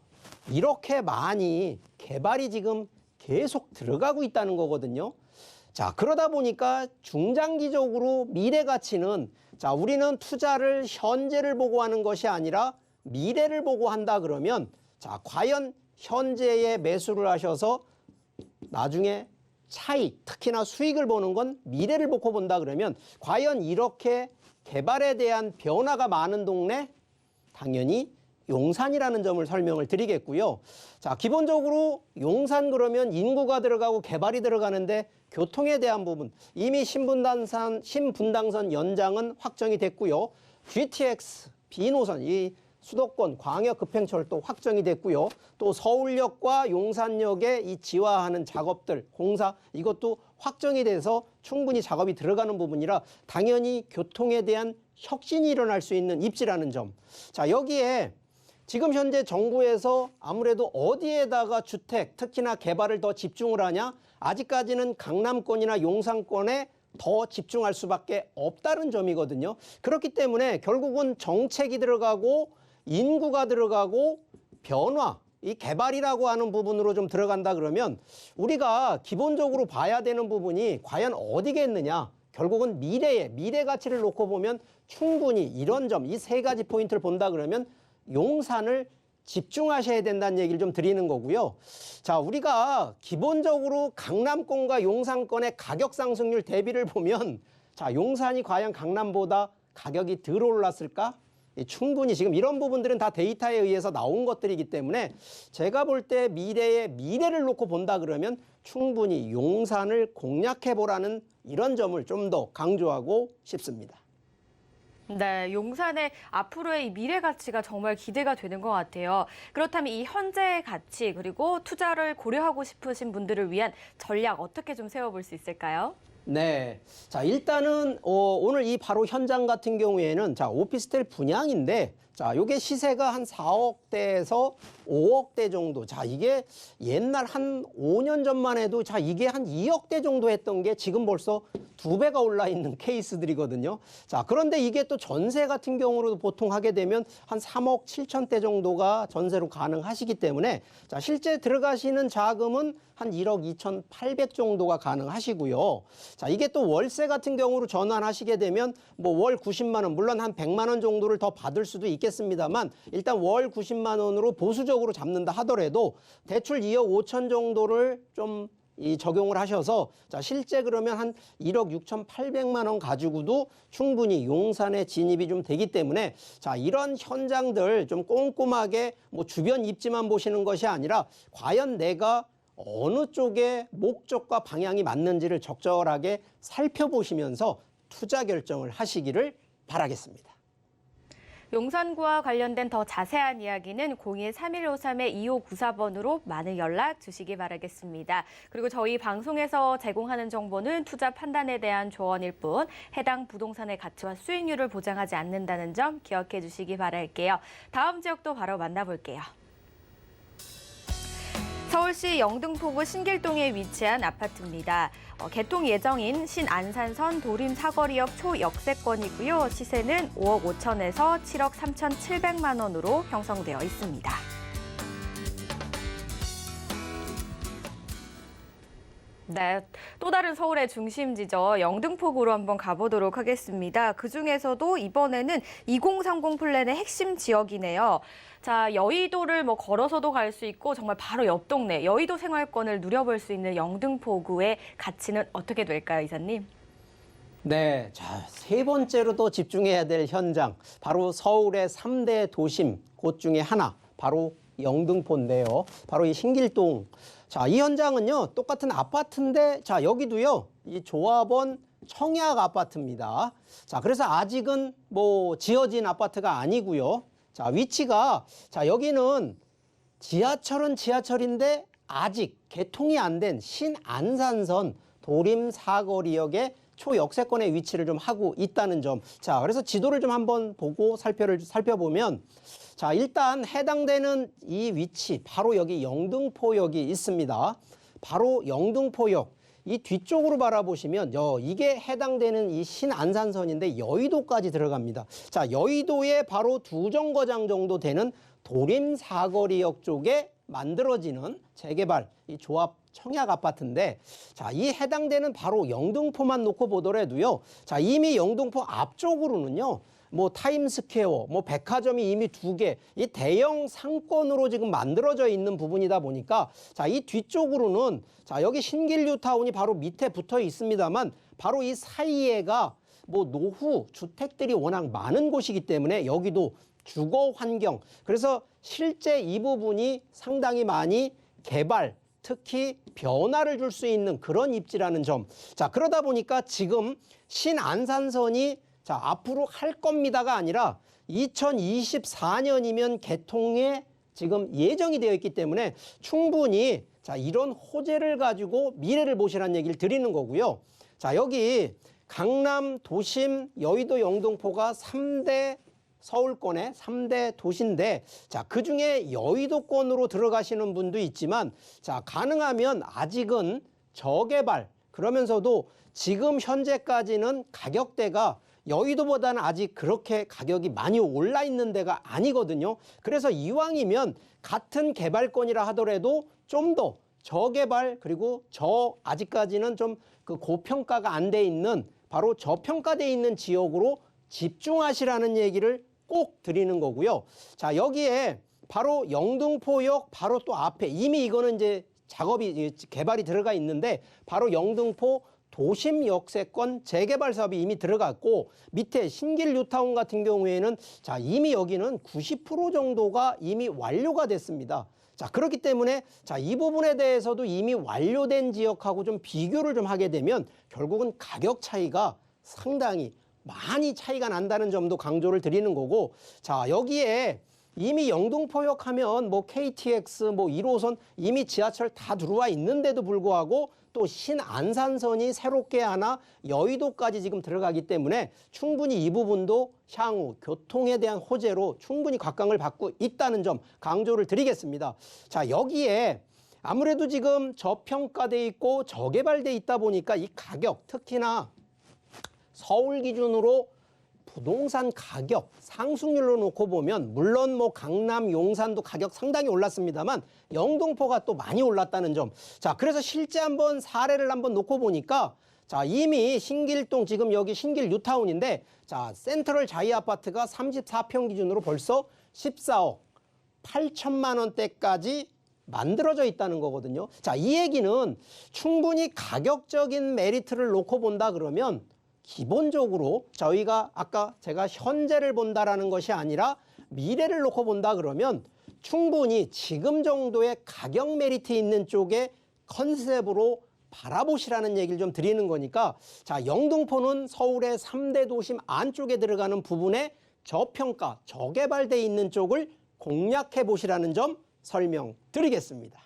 이렇게 많이 개발이 지금 계속 들어가고 있다는 거거든요. 자, 그러다 보니까 중장기적으로 미래 가치는 자, 우리는 투자를 현재를 보고 하는 것이 아니라 미래를 보고 한다 그러면 자, 과연 현재에 매수를 하셔서 나중에 차익, 특히나 수익을 보는 건 미래를 놓고 본다 그러면 과연 이렇게 개발에 대한 변화가 많은 동네? 당연히 용산이라는 점을 설명을 드리겠고요. 자, 기본적으로 용산 그러면 인구가 들어가고 개발이 들어가는데 교통에 대한 부분 이미 신분당선 연장은 확정이 됐고요. GTX, B노선, 이 수도권 광역급행철도 확정이 됐고요. 또 서울역과 용산역의 이 지화하는 작업들, 공사 이것도 확정이 돼서 충분히 작업이 들어가는 부분이라 당연히 교통에 대한 혁신이 일어날 수 있는 입지라는 점. 자, 여기에 지금 현재 정부에서 아무래도 어디에다가 주택, 특히나 개발을 더 집중을 하냐? 아직까지는 강남권이나 용산권에 더 집중할 수밖에 없다는 점이거든요. 그렇기 때문에 결국은 정책이 들어가고 인구가 들어가고 변화, 이 개발이라고 하는 부분으로 좀 들어간다 그러면 우리가 기본적으로 봐야 되는 부분이 과연 어디겠느냐? 결국은 미래 가치를 놓고 보면 충분히 이런 점, 이 세 가지 포인트를 본다 그러면 용산을 집중하셔야 된다는 얘기를 좀 드리는 거고요. 자, 우리가 기본적으로 강남권과 용산권의 가격 상승률 대비를 보면 자, 용산이 과연 강남보다 가격이 덜 올랐을까? 충분히 지금 이런 부분들은 다 데이터에 의해서 나온 것들이기 때문에 제가 볼 때 미래를 놓고 본다 그러면 충분히 용산을 공략해 보라는 이런 점을 좀 더 강조하고 싶습니다. 네, 용산의 앞으로의 이 미래 가치가 정말 기대가 되는 것 같아요. 그렇다면 이 현재의 가치 그리고 투자를 고려하고 싶으신 분들을 위한 전략 어떻게 좀 세워볼 수 있을까요? 네. 자, 일단은 오늘 이 바로 현장 같은 경우에는 자, 오피스텔 분양인데 자, 요게 시세가 한 4억대에서 5억대 정도. 자, 이게 옛날 한 5년 전만 해도 자, 이게 한 2억대 정도 했던 게 지금 벌써 2배가 올라 있는 케이스들이거든요. 자, 그런데 이게 또 전세 같은 경우로도 보통 하게 되면 한 3억 7천대 정도가 전세로 가능하시기 때문에 자, 실제 들어가시는 자금은 한 1억 2,800 정도가 가능하시고요. 자, 이게 또 월세 같은 경우로 전환하시게 되면 뭐 월 90만 원, 물론 한 100만 원 정도를 더 받을 수도 있겠습니다만 일단 월 90만 원으로 보수적으로 잡는다 하더라도 대출 2억 5천 정도를 좀 적용을 하셔서 자, 실제 그러면 한 1억 6,800만 원 가지고도 충분히 용산에 진입이 좀 되기 때문에 자, 이런 현장들 좀 꼼꼼하게 뭐 주변 입지만 보시는 것이 아니라 과연 내가 어느 쪽에 목적과 방향이 맞는지를 적절하게 살펴보시면서 투자 결정을 하시기를 바라겠습니다. 용산구와 관련된 더 자세한 이야기는 02-3153-2594번으로 많은 연락 주시기 바라겠습니다. 그리고 저희 방송에서 제공하는 정보는 투자 판단에 대한 조언일 뿐 해당 부동산의 가치와 수익률을 보장하지 않는다는 점 기억해 주시기 바랄게요. 다음 지역도 바로 만나볼게요. 서울시 영등포구 신길동에 위치한 아파트입니다. 개통 예정인 신안산선 도림 사거리역 초역세권이고요. 시세는 5억 5천에서 7억 3,700만 원으로 형성되어 있습니다. 네, 또 다른 서울의 중심지죠. 영등포구로 한번 가보도록 하겠습니다. 그중에서도 이번에는 2030 플랜의 핵심 지역이네요. 자, 여의도를 뭐 걸어서도 갈 수 있고 정말 바로 옆 동네 여의도 생활권을 누려볼 수 있는 영등포구의 가치는 어떻게 될까요, 이사님? 네, 자, 세 번째로 또 집중해야 될 현장, 바로 서울의 3대 도심 곳 중에 하나, 바로 영등포인데요. 바로 이 신길동. 자, 이 현장은요, 똑같은 아파트인데, 자, 여기도요, 이 조합원 청약 아파트입니다. 자, 그래서 아직은 뭐 지어진 아파트가 아니고요. 자, 위치가, 자, 여기는 지하철은 지하철인데 아직 개통이 안 된 신안산선 도림 사거리역의 초역세권의 위치를 좀 하고 있다는 점. 자, 그래서 지도를 좀 한번 보고 살펴보면 자, 일단 해당되는 이 위치, 바로 여기 영등포역이 있습니다. 바로 영등포역. 이 뒤쪽으로 바라보시면 이게 해당되는 이 신안산선인데 여의도까지 들어갑니다. 자, 여의도에 바로 2정거장 정도 되는 도림 사거리역 쪽에 만들어지는 재개발 이 조합 청약 아파트인데 자, 이 해당되는 바로 영등포만 놓고 보더라도요. 자, 이미 영등포 앞쪽으로는요. 뭐 타임스퀘어, 뭐 백화점이 이미 2개, 이 대형 상권으로 지금 만들어져 있는 부분이다 보니까 자, 이 뒤쪽으로는 자, 여기 신길 뉴타운이 바로 밑에 붙어 있습니다만 바로 이 사이에가 뭐 노후 주택들이 워낙 많은 곳이기 때문에 여기도 주거 환경, 그래서 실제 이 부분이 상당히 많이 개발, 특히 변화를 줄 수 있는 그런 입지라는 점. 자, 그러다 보니까 지금 신안산선이 자, 앞으로 할 겁니다가 아니라 2024년이면 개통에 지금 예정이 되어 있기 때문에 충분히 자, 이런 호재를 가지고 미래를 보시라는 얘기를 드리는 거고요. 자, 여기 강남, 도심, 여의도, 영등포가 3대 서울권의 3대 도시인데 자, 그중에 여의도권으로 들어가시는 분도 있지만 자, 가능하면 아직은 저개발, 그러면서도 지금 현재까지는 가격대가 여의도보다는 아직 그렇게 가격이 많이 올라 있는 데가 아니거든요. 그래서 이왕이면 같은 개발권이라 하더라도 좀 더 저개발, 그리고 아직까지는 좀 그 고평가가 안 돼 있는 바로 저평가돼 있는 지역으로 집중하시라는 얘기를 꼭 드리는 거고요. 자, 여기에 바로 영등포역 바로 또 앞에 이미 이거는 이제 작업이 개발이 들어가 있는데 바로 영등포 도심 역세권 재개발 사업이 이미 들어갔고 밑에 신길 뉴타운 같은 경우에는 자, 이미 여기는 90% 정도가 이미 완료가 됐습니다. 자, 그렇기 때문에 자, 이 부분에 대해서도 이미 완료된 지역하고 좀 비교를 좀 하게 되면 결국은 가격 차이가 상당히 많이 차이가 난다는 점도 강조를 드리는 거고 자, 여기에 이미 영등포역 하면 뭐 KTX, 뭐 1호선 이미 지하철 다 들어와 있는데도 불구하고 또 신안산선이 새롭게 하나 여의도까지 지금 들어가기 때문에 충분히 이 부분도 향후 교통에 대한 호재로 충분히 각광을 받고 있다는 점 강조를 드리겠습니다. 자, 여기에 아무래도 지금 저평가돼 있고 저개발돼 있다 보니까 이 가격, 특히나 서울 기준으로 부동산 가격 상승률로 놓고 보면 물론 뭐 강남, 용산도 가격 상당히 올랐습니다만 영등포가 또 많이 올랐다는 점. 자, 그래서 실제 한번 사례를 한번 놓고 보니까 자, 이미 신길동 지금 여기 신길 뉴타운인데 자, 센트럴 자이 아파트가 34평 기준으로 벌써 14억 8천만 원대까지 만들어져 있다는 거거든요. 자, 이 얘기는 충분히 가격적인 메리트를 놓고 본다 그러면 기본적으로 저희가 아까 제가 현재를 본다라는 것이 아니라 미래를 놓고 본다 그러면 충분히 지금 정도의 가격 메리트 있는 쪽에 컨셉으로 바라보시라는 얘기를 좀 드리는 거니까 자, 영등포는 서울의 3대 도심 안쪽에 들어가는 부분에 저평가, 저개발돼 있는 쪽을 공략해 보시라는 점 설명드리겠습니다.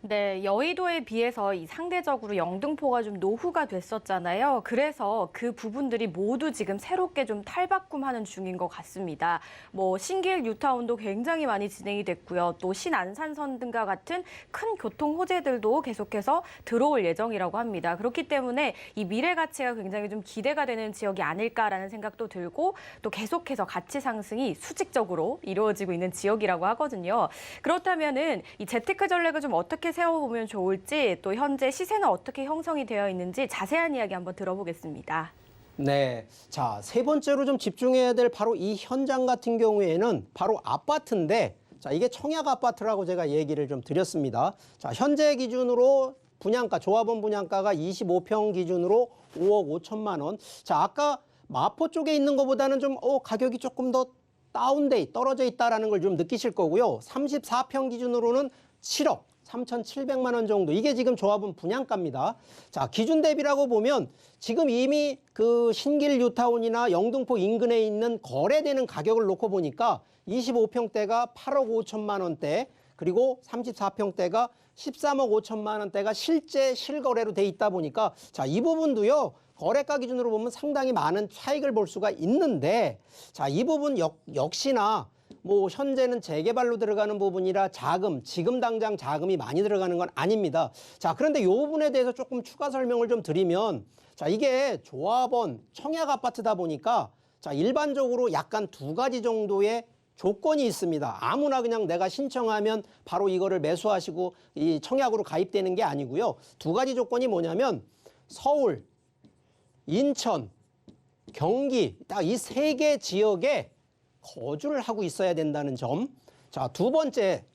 네, 여의도에 비해서 이 상대적으로 영등포가 좀 노후가 됐었잖아요. 그래서 그 부분들이 모두 지금 새롭게 좀 탈바꿈하는 중인 것 같습니다. 뭐 신길 뉴타운도 굉장히 많이 진행이 됐고요. 또 신안산선 등과 같은 큰 교통 호재들도 계속해서 들어올 예정이라고 합니다. 그렇기 때문에 이 미래 가치가 굉장히 좀 기대가 되는 지역이 아닐까라는 생각도 들고 또 계속해서 가치 상승이 수직적으로 이루어지고 있는 지역이라고 하거든요. 그렇다면은 이 재테크 전략을 좀 어떻게 세워보면 좋을지 또 현재 시세는 어떻게 형성이 되어 있는지 자세한 이야기 한번 들어보겠습니다. 네, 자, 세 번째로 좀 집중해야 될 바로 이 현장 같은 경우에는 바로 아파트인데 자, 이게 청약 아파트라고 제가 얘기를 좀 드렸습니다. 자, 현재 기준으로 분양가, 조합원 분양가가 25평 기준으로 5억 5천만 원. 자, 아까 마포 쪽에 있는 것보다는 좀 가격이 조금 더 떨어져 있다라는 걸 좀 느끼실 거고요. 34평 기준으로는 7억 3,700만 원 정도. 이게 지금 조합원 분양가입니다. 자, 기준 대비라고 보면 지금 이미 그 신길 뉴타운이나 영등포 인근에 있는 거래되는 가격을 놓고 보니까 25평대가 8억 5천만 원대, 그리고 34평대가 13억 5천만 원대가 실제 실거래로 돼 있다 보니까 자, 이 부분도요. 거래가 기준으로 보면 상당히 많은 차익을 볼 수가 있는데 자, 이 부분 역시나 뭐 현재는 재개발로 들어가는 부분이라 지금 당장 자금이 많이 들어가는 건 아닙니다. 자, 그런데 이 부분에 대해서 조금 추가 설명을 좀 드리면 자, 이게 조합원 청약 아파트다 보니까 자, 일반적으로 약간 2가지 정도의 조건이 있습니다. 아무나 그냥 내가 신청하면 바로 이거를 매수하시고 이 청약으로 가입되는 게 아니고요. 2가지 조건이 뭐냐면 서울, 인천, 경기 딱 이 세 개 지역에 거주를 하고 있어야 된다는 점. 자, 두 번째,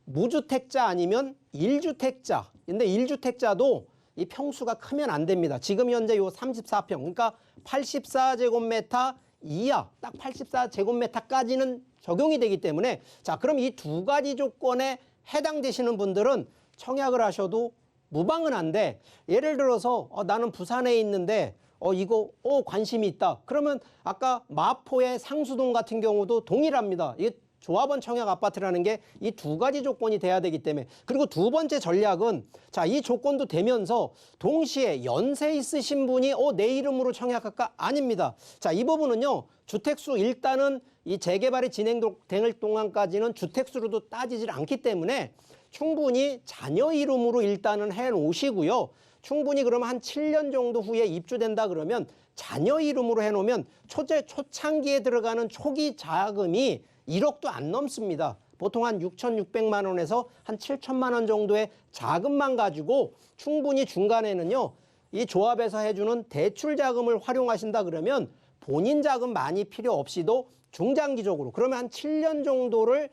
무주택자 아니면 1주택자. 근데 1주택자도 이 평수가 크면 안 됩니다. 지금 현재 요 34평, 그러니까 84제곱미터 이하, 딱 84제곱미터까지는 적용이 되기 때문에, 자, 그럼 이 두 가지 조건에 해당되시는 분들은 청약을 하셔도 무방은 한데, 예를 들어서 나는 부산에 있는데 이거 관심이 있다. 그러면 아까 마포의 상수동 같은 경우도 동일합니다. 이게 조합원 청약 아파트라는 게 이 두 가지 조건이 돼야 되기 때문에. 그리고 두 번째 전략은, 자, 이 조건도 되면서 동시에 연세 있으신 분이 내 이름으로 청약할까? 아닙니다. 자, 이 부분은요, 주택수 일단은 이 재개발이 진행될 동안까지는 주택수로도 따지질 않기 때문에 충분히 자녀 이름으로 일단은 해 놓으시고요. 충분히 그러면 한 7년 정도 후에 입주된다 그러면 자녀 이름으로 해놓으면 초창기에 들어가는 초기 자금이 1억도 안 넘습니다. 보통 한 6,600만 원에서 한 7천만 원 정도의 자금만 가지고 충분히 중간에는요, 이 조합에서 해주는 대출 자금을 활용하신다 그러면 본인 자금 많이 필요 없이도 중장기적으로, 그러면 한 7년 정도를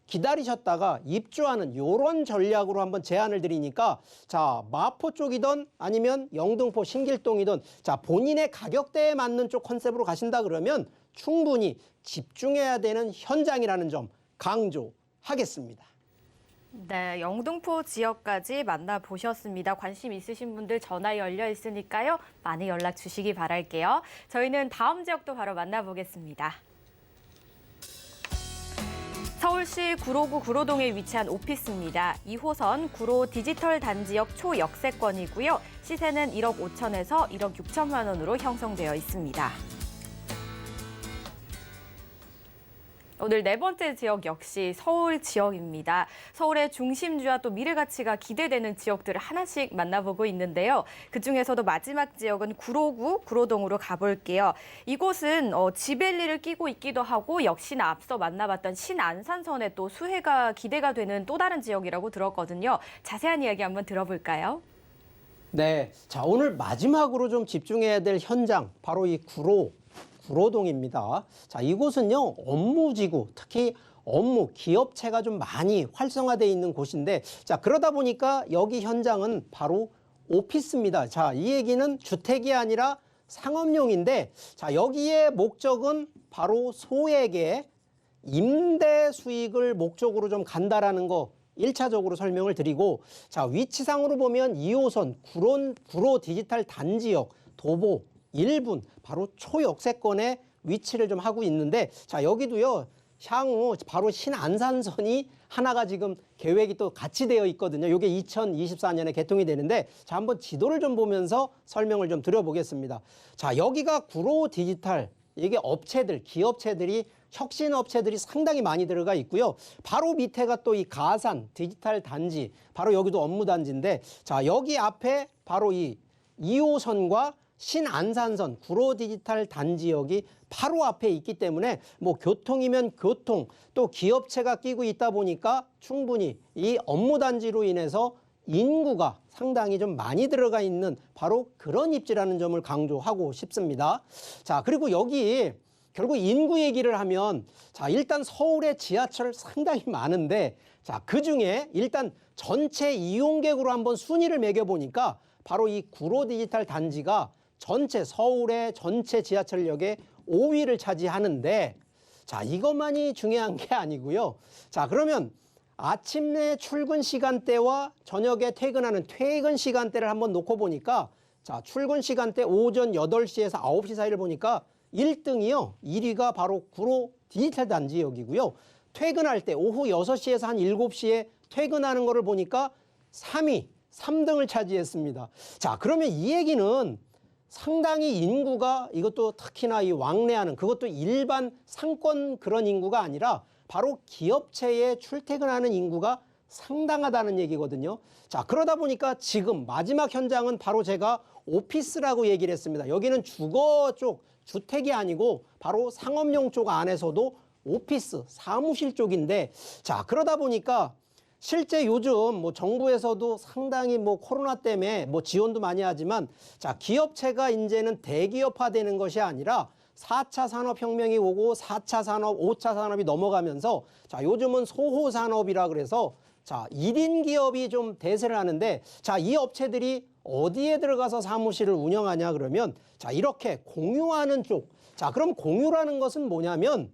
기다리셨다가 입주하는 이런 전략으로 한번 제안을 드리니까, 자, 마포 쪽이든 아니면 영등포 신길동이든, 자, 본인의 가격대에 맞는 쪽 컨셉으로 가신다 그러면 충분히 집중해야 되는 현장이라는 점 강조하겠습니다. 네, 영등포 지역까지 만나보셨습니다. 관심 있으신 분들 전화 열려 있으니까요. 많이 연락 주시기 바랄게요. 저희는 다음 지역도 바로 만나보겠습니다. 서울시 구로구 구로동에 위치한 오피스입니다. 2호선 구로 디지털 단지역 초역세권이고요. 시세는 1억 5천에서 1억 6천만 원으로 형성되어 있습니다. 오늘 네 번째 지역 역시 서울 지역입니다. 서울의 중심주와 또 미래 가치가 기대되는 지역들을 하나씩 만나보고 있는데요. 그중에서도 마지막 지역은 구로구 구로동으로 가볼게요. 이곳은 지벨리를 끼고 있기도 하고 역시나 앞서 만나봤던 신안산선의 또 수혜가 기대가 되는 또 다른 지역이라고 들었거든요. 자세한 이야기 한번 들어볼까요? 네, 자, 오늘 마지막으로 좀 집중해야 될 현장, 바로 이 구로동입니다. 자, 이곳은요, 업무지구, 특히 업무, 기업체가 좀 많이 활성화되어 있는 곳인데, 자, 그러다 보니까 여기 현장은 바로 오피스입니다. 자, 이 얘기는 주택이 아니라 상업용인데, 자, 여기에 목적은 바로 소액의 임대 수익을 목적으로 좀 간다라는 거 1차적으로 설명을 드리고, 자, 위치상으로 보면 2호선 구로 디지털 단지역 도보 1분 바로 초역세권에 위치를 좀 하고 있는데, 자, 여기도요, 향후 바로 신안산선이 하나가 지금 계획이 또 같이 되어 있거든요. 이게 2024년에 개통이 되는데, 자, 한번 지도를 좀 보면서 설명을 좀 드려보겠습니다. 자, 여기가 구로 디지털, 이게 업체들, 기업체들이, 혁신 업체들이 상당히 많이 들어가 있고요. 바로 밑에가 또 이 가산 디지털 단지, 바로 여기도 업무 단지인데, 자, 여기 앞에 바로 이 2호선과 신안산선 구로 디지털 단지역이 바로 앞에 있기 때문에 뭐 교통이면 교통, 또 기업체가 끼고 있다 보니까 충분히 이 업무 단지로 인해서 인구가 상당히 좀 많이 들어가 있는 바로 그런 입지라는 점을 강조하고 싶습니다. 자, 그리고 여기 결국 인구 얘기를 하면, 자, 일단 서울에 지하철 상당히 많은데, 자, 그중에 일단 전체 이용객으로 한번 순위를 매겨보니까 바로 이 구로 디지털 단지가 서울의 전체 지하철역의 5위를 차지하는데, 자, 이것만이 중요한 게 아니고요. 자, 그러면 아침에 출근 시간대와 저녁에 퇴근하는 퇴근 시간대를 한번 놓고 보니까, 자, 출근 시간대 오전 8시에서 9시 사이를 보니까 1등이요. 1위가 바로 구로 디지털 단지역이고요. 퇴근할 때 오후 6시에서 한 7시에 퇴근하는 거를 보니까 3등을 차지했습니다. 자, 그러면 이 얘기는 상당히 인구가, 이것도 특히나 이 왕래하는, 그것도 일반 상권 그런 인구가 아니라 바로 기업체에 출퇴근하는 인구가 상당하다는 얘기거든요. 자, 그러다 보니까 지금 마지막 현장은 바로 제가 오피스라고 얘기를 했습니다. 여기는 주거 쪽, 주택이 아니고 바로 상업용 쪽 안에서도 오피스, 사무실 쪽인데, 자, 그러다 보니까 실제 요즘 뭐 정부에서도 상당히 뭐 코로나 때문에 뭐 지원도 많이 하지만 자, 기업체가 이제는 대기업화되는 것이 아니라 4차 산업혁명이 오고 4차 산업, 5차 산업이 넘어가면서 자, 요즘은 소호산업이라 그래서 자, 1인 기업이 좀 대세를 하는데 자, 이 업체들이 어디에 들어가서 사무실을 운영하냐 그러면 자, 이렇게 공유하는 쪽. 자, 그럼 공유라는 것은 뭐냐면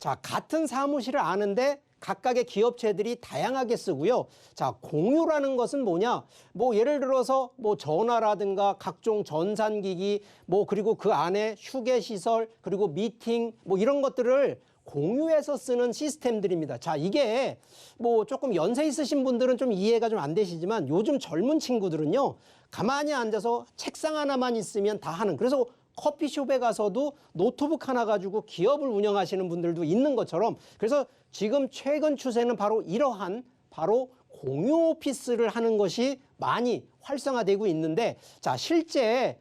자, 같은 사무실을 아는데 각각의 기업체들이 다양하게 쓰고요. 자, 공유라는 것은 뭐냐? 뭐 예를 들어서 뭐 전화라든가 각종 전산기기 뭐 그리고 그 안에 휴게시설 그리고 미팅 뭐 이런 것들을 공유해서 쓰는 시스템들입니다. 자, 이게 뭐 조금 연세 있으신 분들은 좀 이해가 좀 안 되시지만 요즘 젊은 친구들은요. 가만히 앉아서 책상 하나만 있으면 다 하는. 그래서 커피숍에 가서도 노트북 하나 가지고 기업을 운영하시는 분들도 있는 것처럼 그래서 지금 최근 추세는 바로 이러한 바로 공유 오피스를 하는 것이 많이 활성화되고 있는데 자, 실제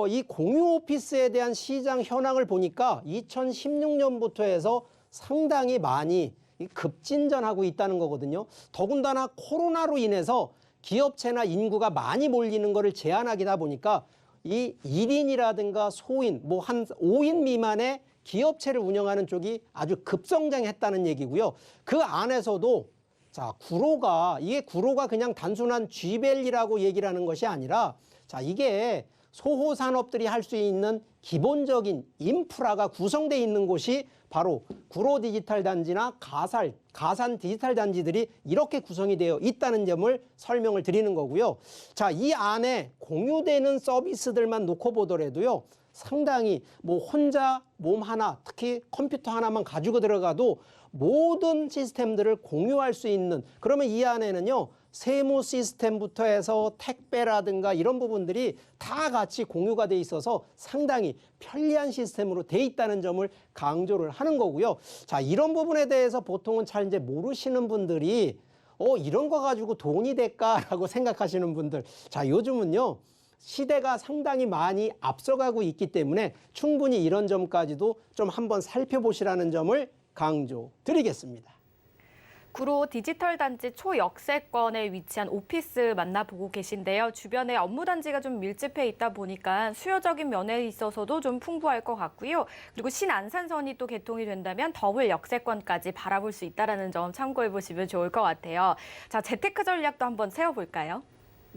이 공유 오피스에 대한 시장 현황을 보니까 2016년부터 해서 상당히 많이 급진전하고 있다는 거거든요. 더군다나 코로나로 인해서 기업체나 인구가 많이 몰리는 것을 제한하기다 보니까 이 1인이라든가 소인, 뭐 한 5인 미만의 기업체를 운영하는 쪽이 아주 급성장했다는 얘기고요. 그 안에서도 자, 이게 구로가 그냥 단순한 쥐벨리라고 얘기를 하는 것이 아니라 자, 이게 소호 산업들이 할 수 있는 기본적인 인프라가 구성되어 있는 곳이 바로 구로 디지털 단지나 가산 디지털 단지들이 이렇게 구성이 되어 있다는 점을 설명을 드리는 거고요. 자, 이 안에 공유되는 서비스들만 놓고 보더라도요. 상당히 뭐 혼자 몸 하나, 특히 컴퓨터 하나만 가지고 들어가도 모든 시스템들을 공유할 수 있는 그러면 이 안에는요. 세무 시스템부터 해서 택배라든가 이런 부분들이 다 같이 공유가 돼 있어서 상당히 편리한 시스템으로 돼 있다는 점을 강조를 하는 거고요. 자, 이런 부분에 대해서 보통은 잘 이제 모르시는 분들이 이런 거 가지고 돈이 될까라고 생각하시는 분들. 자, 요즘은요. 시대가 상당히 많이 앞서가고 있기 때문에 충분히 이런 점까지도 좀 한번 살펴보시라는 점을 강조드리겠습니다. 구로 디지털 단지 초역세권에 위치한 오피스 만나보고 계신데요. 주변에 업무 단지가 좀 밀집해 있다 보니까 수요적인 면에 있어서도 좀 풍부할 것 같고요. 그리고 신안산선이 또 개통이 된다면 더블 역세권까지 바라볼 수 있다는 점 참고해 보시면 좋을 것 같아요. 자, 재테크 전략도 한번 세워볼까요?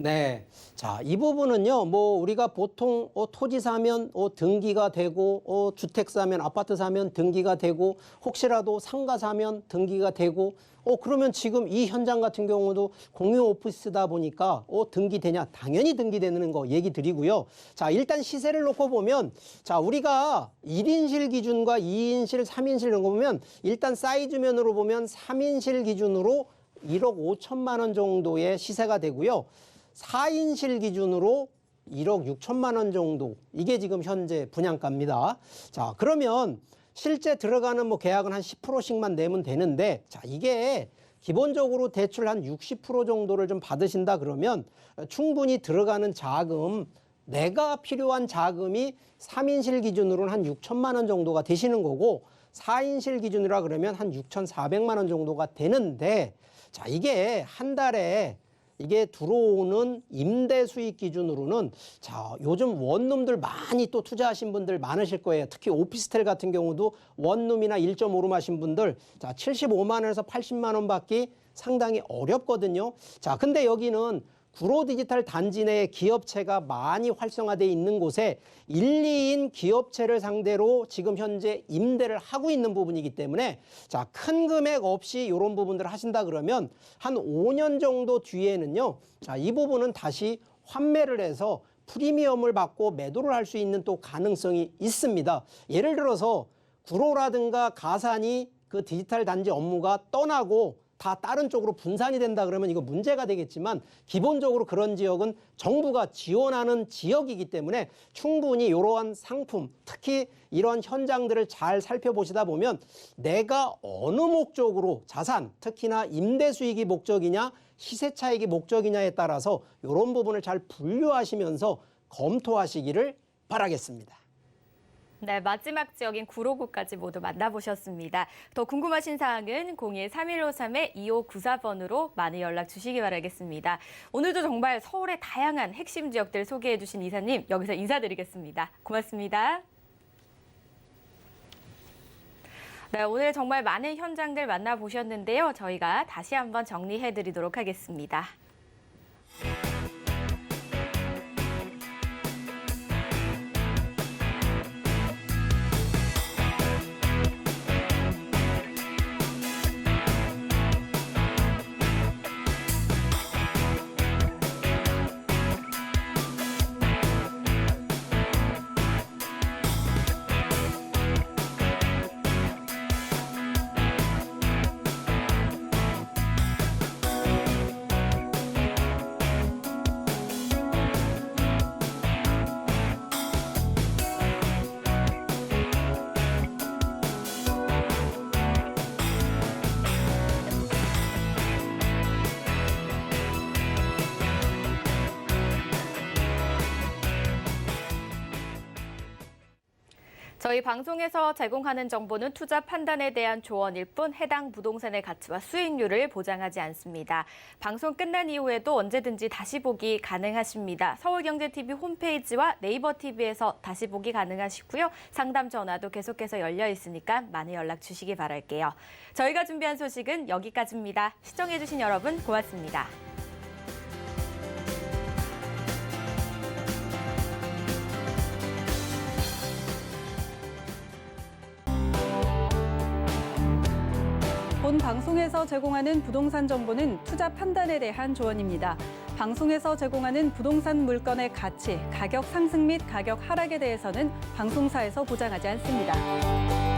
네. 자, 이 부분은요, 뭐, 우리가 보통, 토지 사면, 등기가 되고, 주택 사면, 아파트 사면 등기가 되고, 혹시라도 상가 사면 등기가 되고, 그러면 지금 이 현장 같은 경우도 공유 오피스다 보니까, 등기되냐? 당연히 등기되는 거 얘기 드리고요. 자, 일단 시세를 놓고 보면, 자, 우리가 1인실 기준과 2인실, 3인실 이런 거 보면, 일단 사이즈면으로 보면 3인실 기준으로 1억 5천만 원 정도의 시세가 되고요. 4인실 기준으로 1억 6천만 원 정도 이게 지금 현재 분양가입니다. 자, 그러면 실제 들어가는 뭐 계약은 한 10%씩만 내면 되는데 자, 이게 기본적으로 대출 한 60% 정도를 좀 받으신다 그러면 충분히 들어가는 자금 내가 필요한 자금이 3인실 기준으로는 한 6천만 원 정도가 되시는 거고 4인실 기준이라 그러면 한 6,400만 원 정도가 되는데 자, 이게 한 달에 이게 들어오는 임대 수익 기준으로는 자, 요즘 원룸들 많이 또 투자하신 분들 많으실 거예요. 특히 오피스텔 같은 경우도 원룸이나 1.5룸 하신 분들 자, 75만 원에서 80만 원 받기 상당히 어렵거든요. 자, 근데 여기는 구로 디지털 단지 내에 기업체가 많이 활성화되어 있는 곳에 1, 2인 기업체를 상대로 지금 현재 임대를 하고 있는 부분이기 때문에 자, 큰 금액 없이 이런 부분들을 하신다 그러면 한 5년 정도 뒤에는요. 자, 이 부분은 다시 환매를 해서 프리미엄을 받고 매도를 할 수 있는 또 가능성이 있습니다. 예를 들어서 구로라든가 가산이 그 디지털 단지 업무가 떠나고 다 다른 쪽으로 분산이 된다 그러면 이거 문제가 되겠지만 기본적으로 그런 지역은 정부가 지원하는 지역이기 때문에 충분히 이러한 상품, 특히 이런 현장들을 잘 살펴보시다 보면 내가 어느 목적으로 자산, 특히나 임대 수익이 목적이냐 시세 차익이 목적이냐에 따라서 이런 부분을 잘 분류하시면서 검토하시기를 바라겠습니다. 네, 마지막 지역인 구로구까지 모두 만나보셨습니다. 더 궁금하신 사항은 01-3153-2594번으로 많은 연락 주시기 바라겠습니다. 오늘도 정말 서울의 다양한 핵심 지역들 소개해 주신 이사님, 여기서 인사드리겠습니다. 고맙습니다. 네, 오늘 정말 많은 현장들 만나보셨는데요. 저희가 다시 한번 정리해 드리도록 하겠습니다. 저희 방송에서 제공하는 정보는 투자 판단에 대한 조언일 뿐 해당 부동산의 가치와 수익률을 보장하지 않습니다. 방송 끝난 이후에도 언제든지 다시 보기 가능하십니다. 서울경제TV 홈페이지와 네이버 TV에서 다시 보기 가능하시고요. 상담 전화도 계속해서 열려 있으니까 많은 연락 주시기 바랄게요. 저희가 준비한 소식은 여기까지입니다. 시청해주신 여러분 고맙습니다. 본 방송에서 제공하는 부동산 정보는 투자 판단에 대한 조언입니다. 방송에서 제공하는 부동산 물건의 가치, 가격 상승 및 가격 하락에 대해서는 방송사에서 보장하지 않습니다.